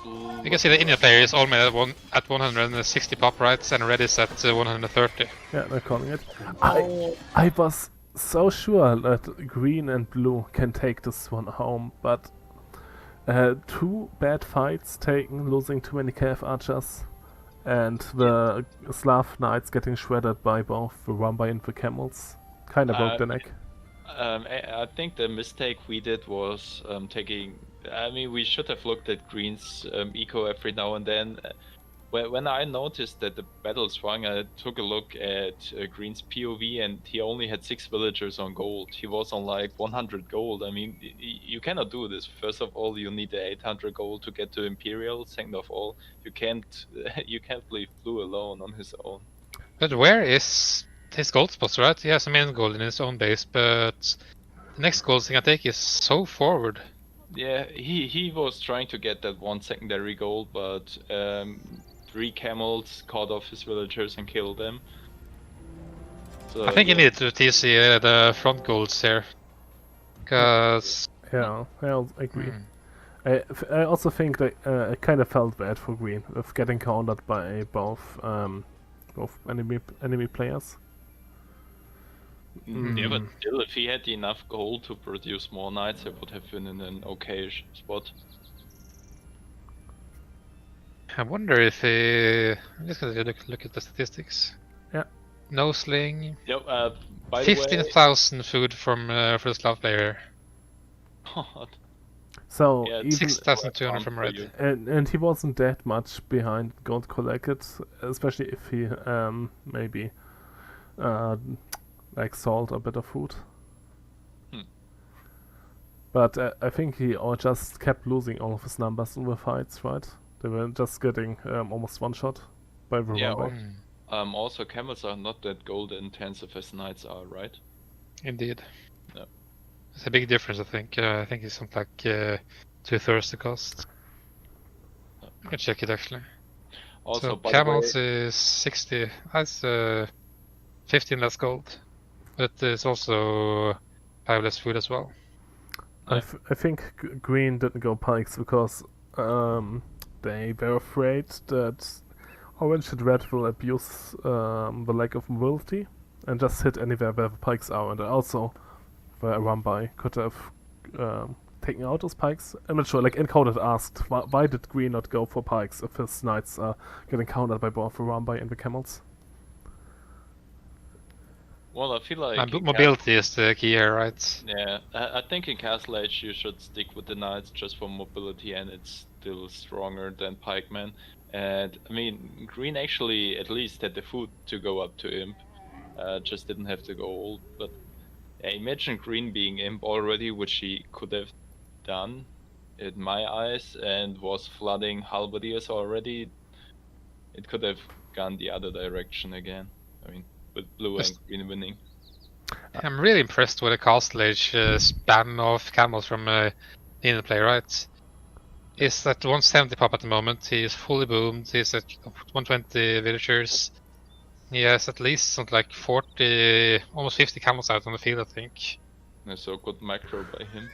Blue. You can see the Indian player is all made at 160 pop rights and red is at 130. Yeah, they're calling it. I was so sure that green and blue can take this one home, but two bad fights taken, losing too many KF archers, and the Slav knights getting shredded by both the Rumbai and the camels. Kinda broke the neck. I think the mistake we did was taking. I mean, we should have looked at Green's eco every now and then. When I noticed that the battle swung, I took a look at Green's POV, and he only had 6 villagers on gold. He was on like 100 gold. I mean, you cannot do this. First of all, you need the 800 gold to get to Imperial. Second of all, you can't leave Blue alone on his own. But where is his gold spots, right? He has a main gold in his own base, but the next gold he can take is so forward. Yeah, he was trying to get that 1 secondary gold, but 3 camels caught off his villagers and killed them. So, I think he needed to TC the front golds here. Because... Yeah, I agree. I also think that I kind of felt bad for green of getting countered by both enemy players. Yeah, but still, if he had enough gold to produce more knights, I would have been in an okay spot. I wonder if he... I'm just gonna look at the statistics. Yeah. No sling. Yep, by the way... 15,000 food from for the Slav player. So Yeah, even 6,200 from red. and he wasn't that much behind gold collected, especially if he maybe like sold a bit of food. But I think he just kept losing all of his numbers in the fights, right? They were just getting almost one shot by the Yeah, Rumbai. also camels are not that gold intensive as knights are, right? Indeed. Yeah. It's a big difference, I think. I think it's something like 2/3 the cost. I can check it actually. Also, So by camels the way, is 60. That's 15 less gold. But it's also 5 less food as well. I think green didn't go pikes because they were afraid that orange and red will abuse the lack of mobility and just hit anywhere where the pikes are. And also, the Rumbai could have taken out those pikes. I'm not sure. Like Encoded asked, why did green not go for pikes if his knights are getting countered by both the Rumbai and the camels? well, I feel like in Mobility is the key here, right? Yeah, I think in Castle Age you should stick with the knights just for mobility, and it's still stronger than pikemen. And I mean, green actually at least had the food to go up to imp, just didn't have the gold. But yeah, imagine green being imp already, which he could have done, in my eyes, and was flooding halberdiers already. It could have gone the other direction again. I mean, with blue and green winning. I'm really impressed with the Castle Age spam of camels from Indian play, right? He's at 170 pop at the moment, he's fully boomed, he's at 120 villagers. He has at least something like 40, almost 50 camels out on the field, I think. So good macro by him.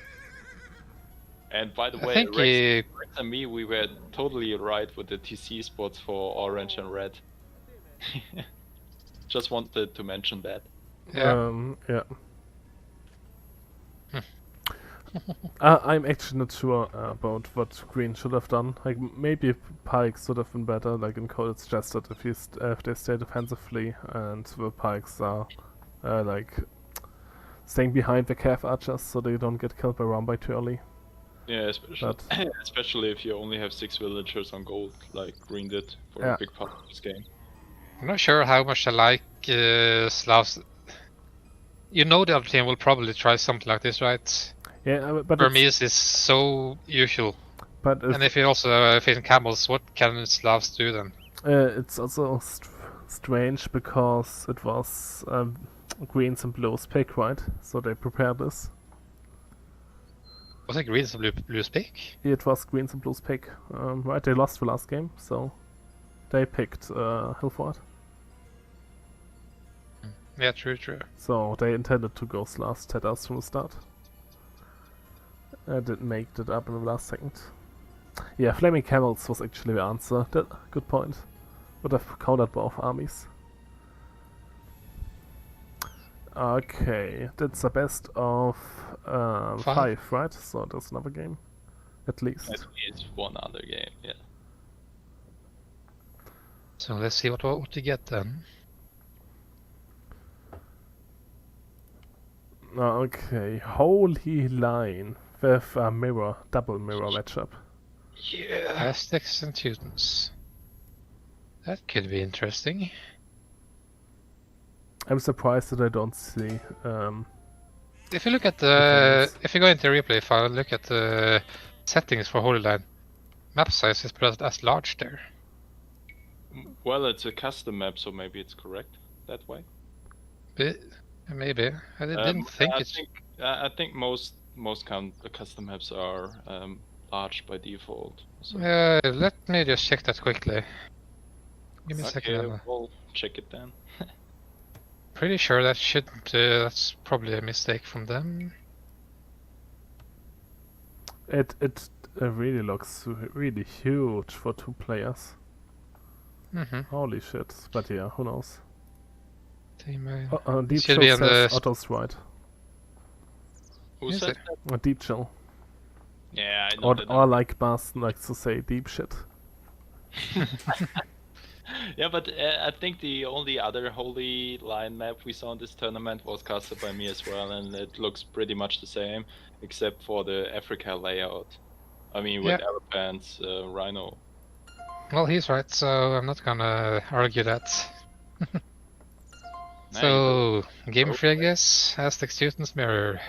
And by the I way, think Rex and me, we were totally right with the TC spots for orange and red. Just wanted to mention that. Yeah. I'm actually not sure about what green should have done. Like maybe pikes would have been better. Like Encoded suggested if they stay defensively and the pikes are like staying behind the calf archers so they don't get killed by Rombite too early. Yeah, especially But- especially if you only have 6 villagers on gold, like Green did for Yeah. a big part of this game. I'm not sure how much I like Slavs. You know the other team will probably try something like this, right? Yeah, but Burmese is so usual. but And if you also facing camels, what can Slavs do then? it's also strange because it was Greens and Blues pick, right? So they prepared this. Was it Greens and Blues pick? It was Greens and Blues pick, right? They lost the last game, so they picked Hilford. Yeah, true, true. So they intended to go last Tedas from the start. I didn't make it up in the last second. Yeah, Flaming Camels was actually the answer. Good point. Would have countered both armies. Okay, that's the best of 5, right? So that's another game, at least. At least one other game, yeah. So let's see what we get then. Okay, Holy Line with a mirror, double mirror matchup. Yeah. Aztecs and Teutons. That could be interesting. I'm surprised that I don't see. If you look at the, if you go into replay file and look at the settings for Holy Line, map size is present as large there. Well, it's a custom map, so maybe it's correct that way. But maybe I didn't think it's. I think most custom maps are large by default. So. Let me just check that quickly. Give me a second. Okay, Emma. we'll check it then. Pretty sure that shouldn't. That's probably a mistake from them. It really looks really huge for 2 players. Holy shit! But yeah, who knows? Deep should Chill be on says the Otto's right. Who Is said it? that? Deep Chill. Yeah, I know that. Or like Boston likes to say deep shit. Yeah, but I think the only other Holy Line map we saw in this tournament was casted by me as well, and it looks pretty much the same, except for the Africa layout. I mean, with elephants, rhino. Well, he's right, so I'm not gonna argue that. Nice. So, game 3, I guess. Aztec Teutons mirror.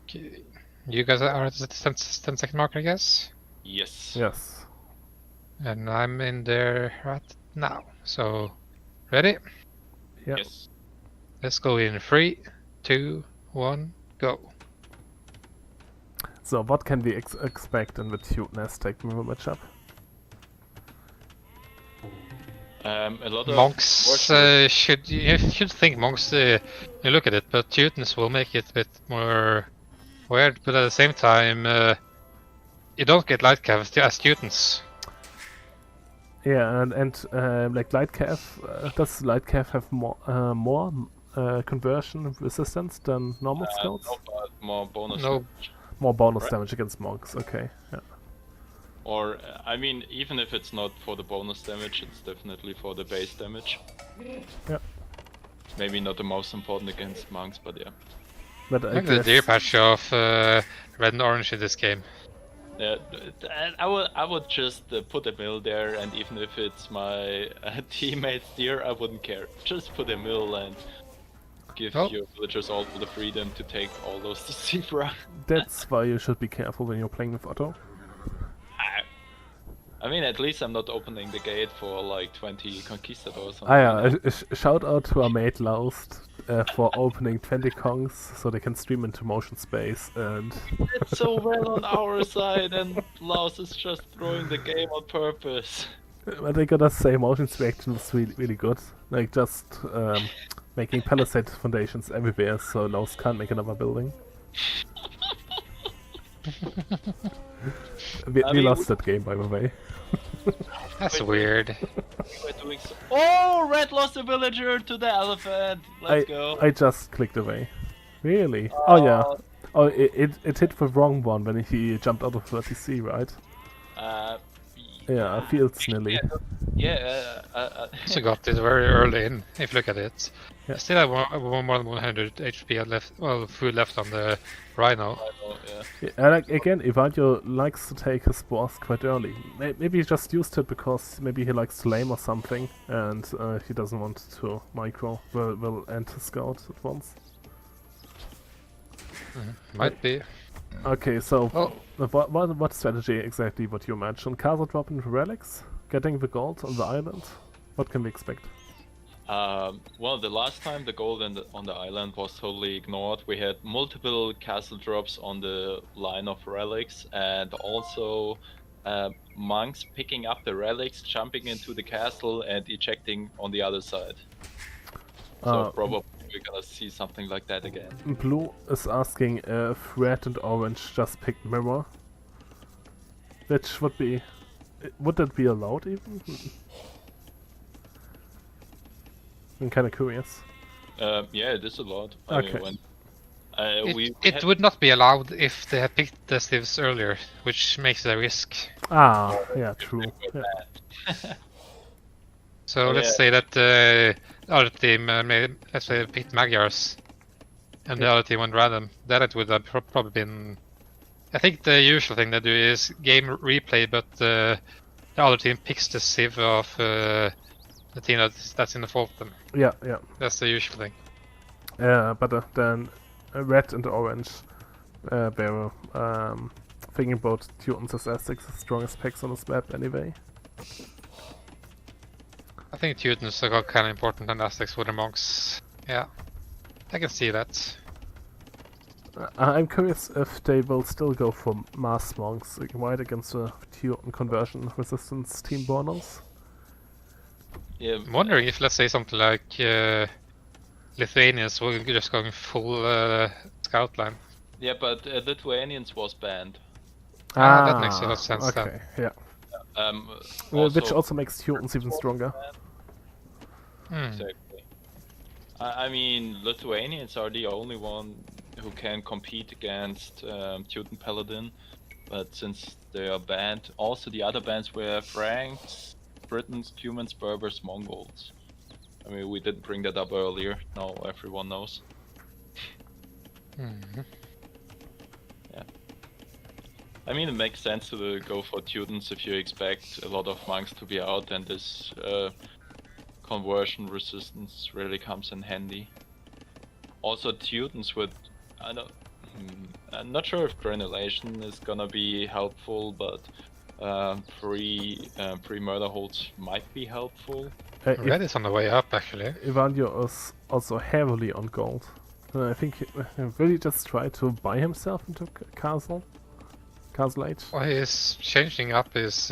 Okay. You guys are at the 10-second mark, I guess? Yes. Yes. And I'm in there right now. So, ready? Yeah. Yes. Let's go in 3, 2, 1, go. So what can we expect in the Teuton Aztec mirror matchup? A lot of Monks should think monks. You look at it, but Teutons will make it a bit more weird. But at the same time, you don't get light calves as Teutons. Yeah, and like Lightcav, does Lightcav have more conversion resistance than normal scouts? No, but more bonus. No. damage. More bonus Right. damage against monks. Okay. Yeah. Or I mean, even if it's not for the bonus damage, it's definitely for the base damage. Yeah. Maybe not the most important against monks, but yeah. But I Look at the guess deer patch of red and orange in this game. Yeah, I would just put a mill there, and even if it's my teammate's deer, I wouldn't care. Just put a mill and give your villagers all the freedom to take all those to zebra. that's why you should be careful when you're playing with Otto. I mean, at least I'm not opening the gate for like 20 conquistadors. Shout out to our mate Laust for opening 20 Kongs so they can stream into motion space and It's so well on our side, and Laos is just throwing the game on purpose. but I gotta say motion space action was really good. Like just making palisade foundations everywhere so Laust can't make another building. We lost that game by the way. That's weird. We're doing so. Oh, Red lost a villager to the elephant. Let's go. I just clicked away. Really? Oh yeah. Oh, it hit the wrong one when he jumped out of 30C, right? Yeah, Fields nearly. Yeah, Also got it very early in, if you look at it. Yeah. Still have more than 100 HP left, well, food left on the Rhino. yeah. Yeah, like, again, Ivaylo likes to take his spores quite early. Maybe he just used it because maybe he likes to lame or something, and he doesn't want to micro. Will enter scout at once. Might be. Okay, so Oh. what strategy exactly would you mention? Castle drop into relics, getting the gold on the island. What can we expect? Well, the last time the gold on the island was totally ignored. We had multiple castle drops on the line of relics, and also monks picking up the relics, jumping into the castle, and ejecting on the other side. So probably we're gonna see something like that again. Blue is asking if red and orange just picked mirror, which would that be allowed even? I'm kind of curious. Yeah, it is allowed. Okay. It would not be allowed if they had picked the civs earlier, which makes it a risk. Ah, yeah, true. Yeah. So let's say that the other team, let's say, picked Magyars, and the other team went random. Then it would have probably been. I think the usual thing they do is game replay, but the other team picks the civ of the team that's in the fault. Then. Yeah. That's the usual thing. But then red and orange, they were thinking about Teuton's as Aztecs, the strongest picks on this map anyway. I think Teutons are kind of important and Aztecs for the monks. Yeah, I can see that. I'm curious if they will still go for mass monks, right, against the Teuton conversion resistance team bonus. Yeah, I'm wondering if, let's say, something like Lithuanians were just going full scout line. Yeah, but Lithuanians was banned. That makes a lot of sense. Okay, then. yeah. Which also makes Teutons even stronger. Exactly. I mean, Lithuanians are the only one who can compete against Teuton Paladin, but since they are banned, also the other bans were Franks, Britons, Cumans, Berbers, Mongols. I mean, we didn't bring that up earlier. Now everyone knows. Yeah. I mean, it makes sense to go for Teutons if you expect a lot of monks to be out, and this conversion resistance really comes in handy. Also, Teutons would, I'm not sure if granulation is gonna be helpful, but pre-murder holds might be helpful. Red is on the way up, actually. Ivaylo is also heavily on gold. I think he really just tried to buy himself into Castle Age. Well, he's changing up his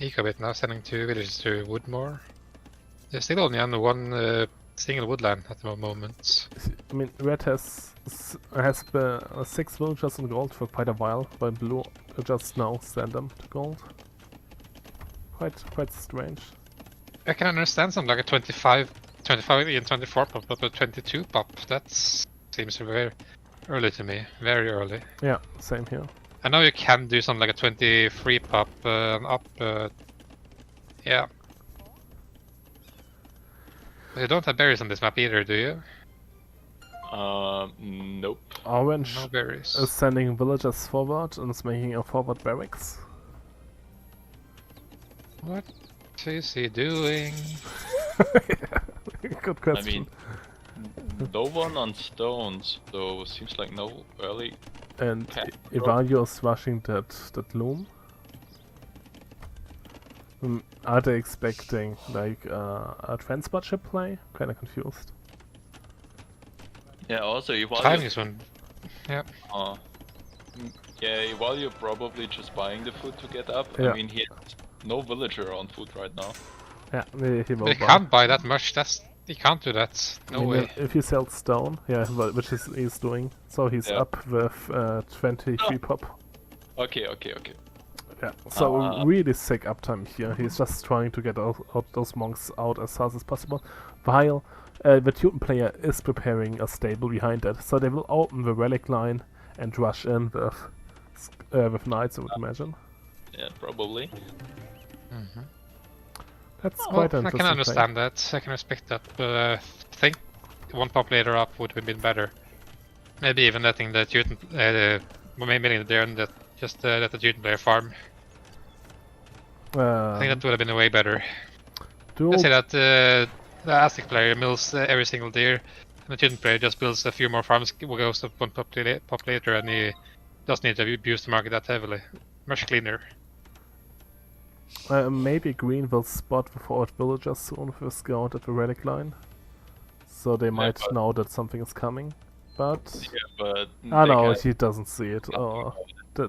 eco bit now, sending 2 villages to Woodmore. There's still only under one single woodland at the moment. I mean, red has 6 villagers on gold for quite a while, while blue just now send them to gold. Quite strange. I can understand something like a 25 and 24 pop, but a 22 pop, that seems very early to me. Very early. Yeah, same here. I know you can do something like a 23 pop and up, yeah. You don't have berries on this map either, do you? Nope. Orange No berries. is sending villagers forward and is making a forward barracks. What is he doing? Good question. I mean, no one on stones, so seems like no early. And Okay. Ivaylo is rushing that loom. Are they expecting like a transport ship play? Kinda confused. Yeah, also Timing is one. Yeah. Yeah, while you're probably just buying the food to get up. Yeah. I mean, he has no villager on food right now. Yeah, he will But he buy. can't buy that much, he can't do that. No I mean, way. if he sells stone, yeah, which he's doing, so he's Yeah. up with 23 pop. Okay. Yeah, so really sick uptime here. He's just trying to get those monks out as fast as possible, while the Teuton player is preparing a stable behind it. So they will open the relic line and rush in with knights, I would imagine. Yeah, probably. That's Well, quite I interesting. can understand that. I can respect that. But I think one populator up would have been better. Maybe even letting the Knutan, milling there and just let the Knutan player farm. I think that would have been way better. Let's say that the Aztec player mills every single deer, and the Knutan player just builds a few more farms, goes to one populator, and he doesn't need to abuse the market that heavily. Much cleaner. Maybe Green will spot the forward villagers soon with a scout at the relic line. So they might know that something is coming. But... Yeah, but... I know, he doesn't see it. Oh,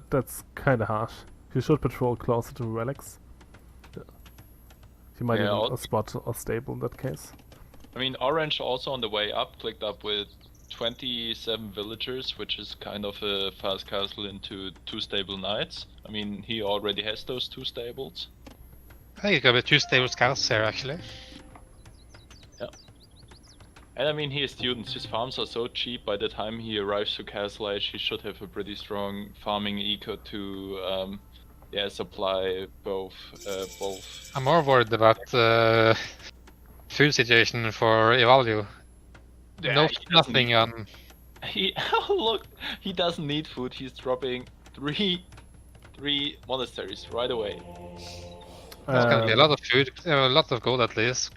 that's kinda harsh. He should patrol closer to the relics. He might even spot a stable in that case. I mean, Orange also on the way up clicked up with 27 villagers, which is kind of a fast castle into 2 stable knights. I mean, he already has those 2 stables. I think it's gonna be 2 stable scouts here actually. Yeah. And I mean, he has students. His farms are so cheap. By the time he arrives to Castle Age, he should have a pretty strong farming eco to supply both. I'm more worried about the food situation for Ivaylo. Yeah, Nothing on. Look, he doesn't need food. He's dropping three monasteries right away. There's gonna be a lot of food, a lot of gold at least.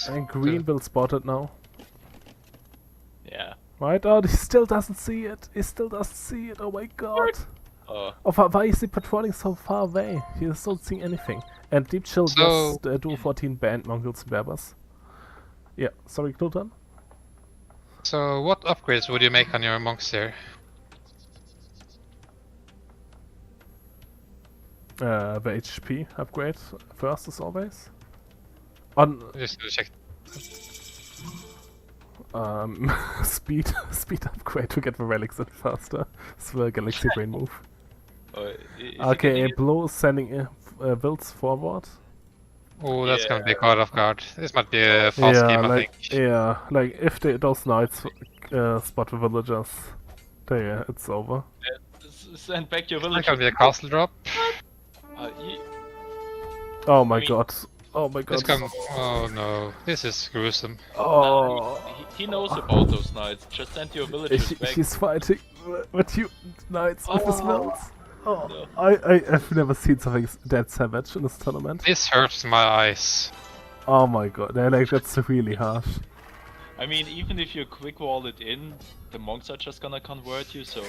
And Green will spot it now. Yeah. Right? Oh, he still doesn't see it. He still doesn't see it. Oh my god. Oh, why is he patrolling so far away? He doesn't see anything. And Deep Chill just do 14 banned Mongols and Berbers. Yeah, sorry, Knutan? So, what upgrades would you make on your monks here? The HP upgrade first, as always. Just to check. Speed upgrade to get the relics in faster. It's the Galaxy Brain move. Okay, Blow is sending builds forward. Oh, that's gonna be caught off guard. This might be a fast game, I think. Yeah, like if those knights spot the villagers, it's over. Send back your villagers. It's gonna be a castle drop. Oh my god. Oh my god. Oh no, this is gruesome. Oh. He knows about those knights. Just send your villagers back. He's fighting with you knights with his mills. Oh, no. I've never seen something that savage in this tournament. This hurts my eyes. Oh my god, like, that's really harsh. I mean, even if you quick wall it in, the monks are just gonna convert you, so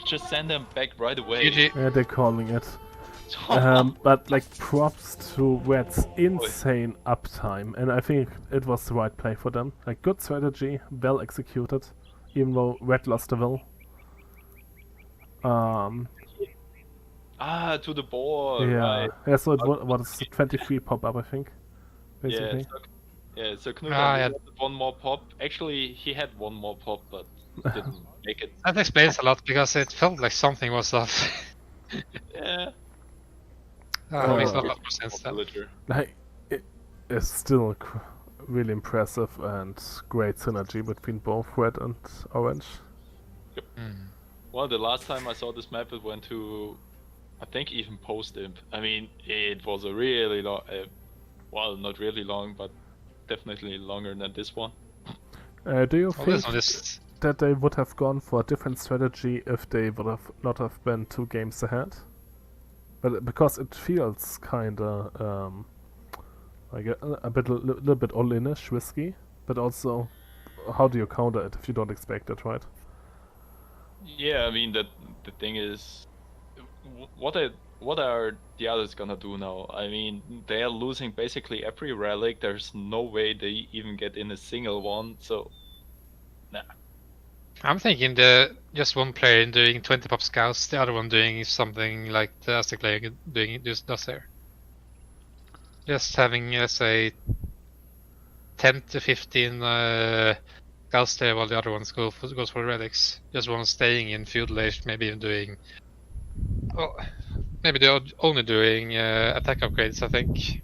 just send them back right away. GG. Yeah, they're calling it. But like props to Red's insane uptime, and I think it was the right play for them. Like good strategy, well executed, even though Red lost the will. To the board. Yeah, right. Yeah. So it was 23 pop up, I think. Basically. So Knutan had one more pop. Actually, he had one more pop, but didn't make it. That explains a lot because it felt like something was off. Yeah. Makes not a lot more sense then. Like, it's still really impressive and great synergy between both Red and Orange. Yep. Well, the last time I saw this map, it went to, I think, even post-imp. I mean, it was a really long, well, not really long, but definitely longer than this one. Do you think that they would have gone for a different strategy if they would have not have been 2 games ahead? But because it feels kinda like a little bit all-in-ish, risky, but also how do you counter it if you don't expect it, right? Yeah, I mean the thing is, what are the others gonna do now? I mean, they are losing basically every relic. There's no way they even get in a single one. So, nah. I'm thinking just one player doing 20 pop scouts, the other one doing something like the Aztec player does there. Just having, let's say, 10 to 15 scouts there while the other ones goes for relics. Just one staying in feudal age, maybe even doing... Oh, maybe they're only doing attack upgrades, I think.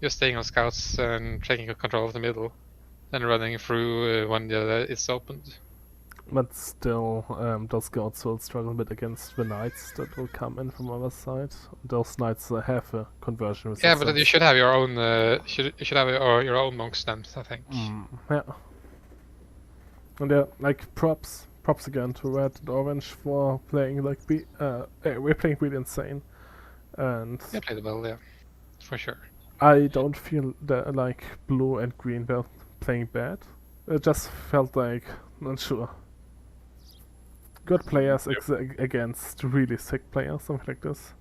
Just staying on scouts and taking control of the middle. And running through when it's opened. But still, those gods will struggle a bit against the knights that will come in from other side. Those knights have a conversion resistance. Yeah, but you should have your own. You should have your own monk stems, I think. Yeah. And yeah, like props again to Red and Orange for playing like we're playing really insane, and They played well, yeah, for sure. I don't feel that like Blue and Green were playing bad. It just felt like not sure. Good players against really sick players, something like this.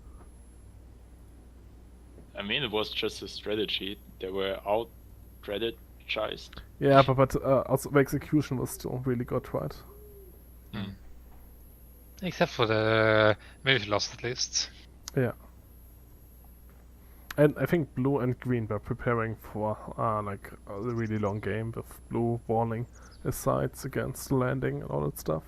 I mean, it was just a strategy. They were out-strategized. Yeah, but also the execution was still really good, right? Except for the maybe lost at least. Yeah. And I think Blue and Green were preparing for like a really long game with Blue warning his sides against landing and all that stuff.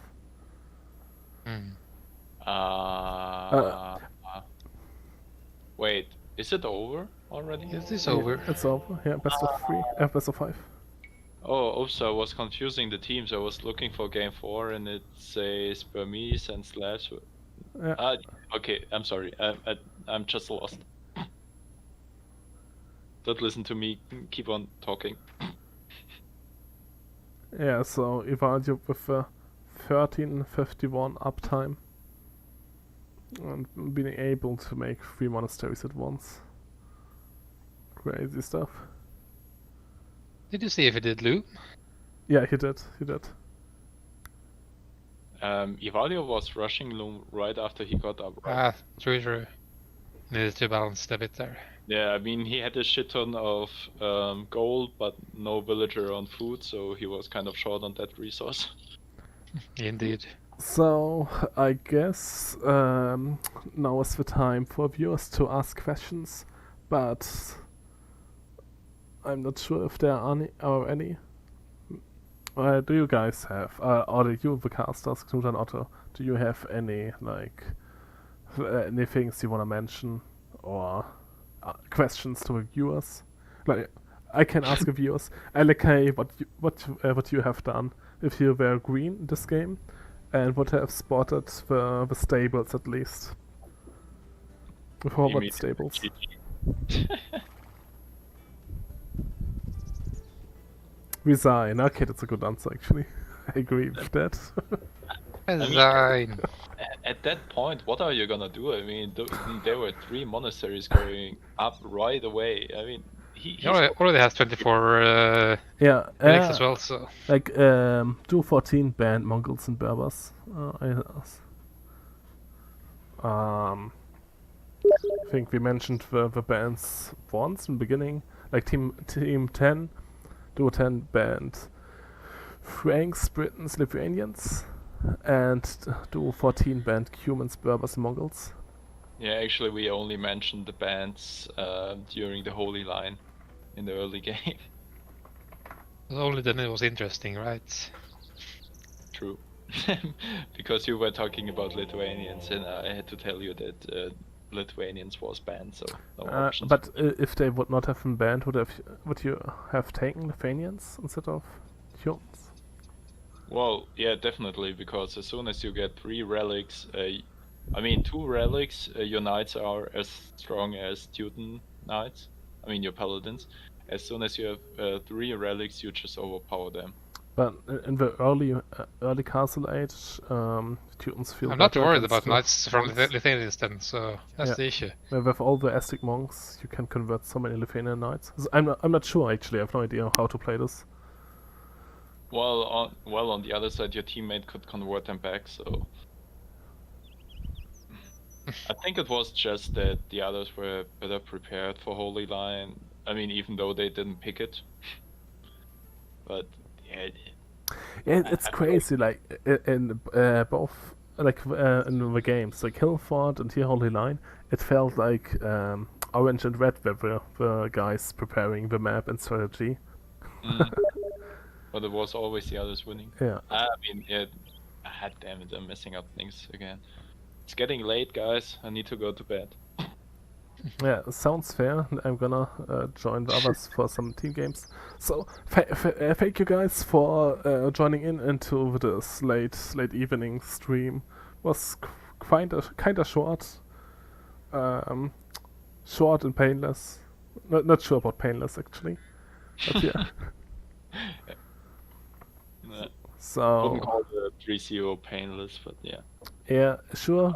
Wait, is it over already? It is over. It's over. Yeah, best of 3, best of 5. Oh, also I was confusing the teams. I was looking for game 4 and it says Burmese and Slash. Yeah. Okay, I'm sorry. I'm just lost. Don't listen to me. Keep on talking. Yeah, so Ivaylo with a 1351 uptime and being able to make 3 monasteries at once. Crazy stuff. Did you see if it did loop? Yeah, he did. Ivaylo was rushing Loom right after he got up. Right? True. Needed to balance a bit there. Yeah, I mean, he had a shit ton of gold, but no villager on food, so he was kind of short on that resource. Indeed. So, I guess now is the time for viewers to ask questions, but I'm not sure if there are any. Do you guys have, or do you, the casters, Knutan and Otto, do you have any, like, any things you want to mention, or questions to the viewers? Like, I can ask the viewers, LK, what you have done if you were green in this game, and would have spotted the stables at least. The forward stables. Resign. Okay, that's a good answer actually. I agree with that. Resign. At that point, what are you gonna do? I mean, there were 3 monasteries going up right away. I mean, he already has 24 yeah, relics as well, so... Like, 214 banned Mongols and Berbers. I think we mentioned the bans once in the beginning. Like, Team 10, Duo 10 banned Franks, Britons, Lithuanians, and Duo 14 banned Cumans, Berbers, and Mongols. Yeah, actually, we only mentioned the bans during the Holy Line in the early game. Only then it was interesting, right? True. Because you were talking about Lithuanians, and I had to tell you that Lithuanians was banned, so no options. But if they would not have been banned, would you have taken Lithuanians instead of Humans? Well, yeah, definitely, because as soon as you get 3 relics, I mean 2 relics, your knights are as strong as Teuton knights. I mean your paladins. As soon as you have 3 relics, you just overpower them. But in the early Castle Age, Teutons feel. I'm not worried about knights from Lithuanians then, so that's the issue. With all the Aztec monks, you can convert so many Lithuanian knights. I'm not sure actually. I have no idea how to play this. Well, on the other side, your teammate could convert them back, so I think it was just that the others were better prepared for Holy Line. I mean, even though they didn't pick it, but yeah. Yeah, it's crazy. Like in both, like in the games, like Hillfort and here Holy Line, it felt like Orange and Red were the guys preparing the map and strategy. But it was always the others winning. Yeah. I mean, yeah. Damn it, I'm messing up things again. It's getting late, guys. I need to go to bed. Yeah, sounds fair. I'm gonna join the others for some team games. So thank you guys for joining in into this late evening stream. Was kinda short, short and painless. Not sure about painless actually, but yeah. Wouldn't So call the 3-0 painless, but yeah. yeah, sure.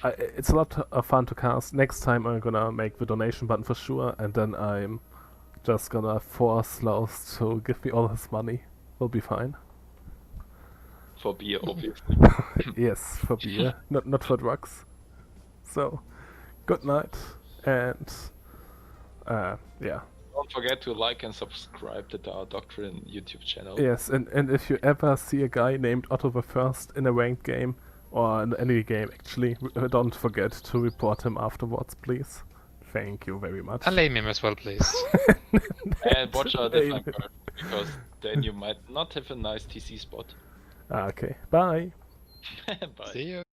It's a lot of fun to cast. Next time I'm gonna make the donation button for sure, and then I'm just gonna force Laos to give me all his money. We'll be fine. For beer, obviously. Yes, for beer, not for drugs. So, good night, and yeah. Don't forget to like and subscribe to our Doctrine YouTube channel. Yes, and if you ever see a guy named Otto the First in a ranked game, or in any game actually, don't forget to report him afterwards, please. Thank you very much. And lame him as well, please. And watch out if I'm hurt, because then you might not have a nice TC spot. Okay, bye. Bye. See you.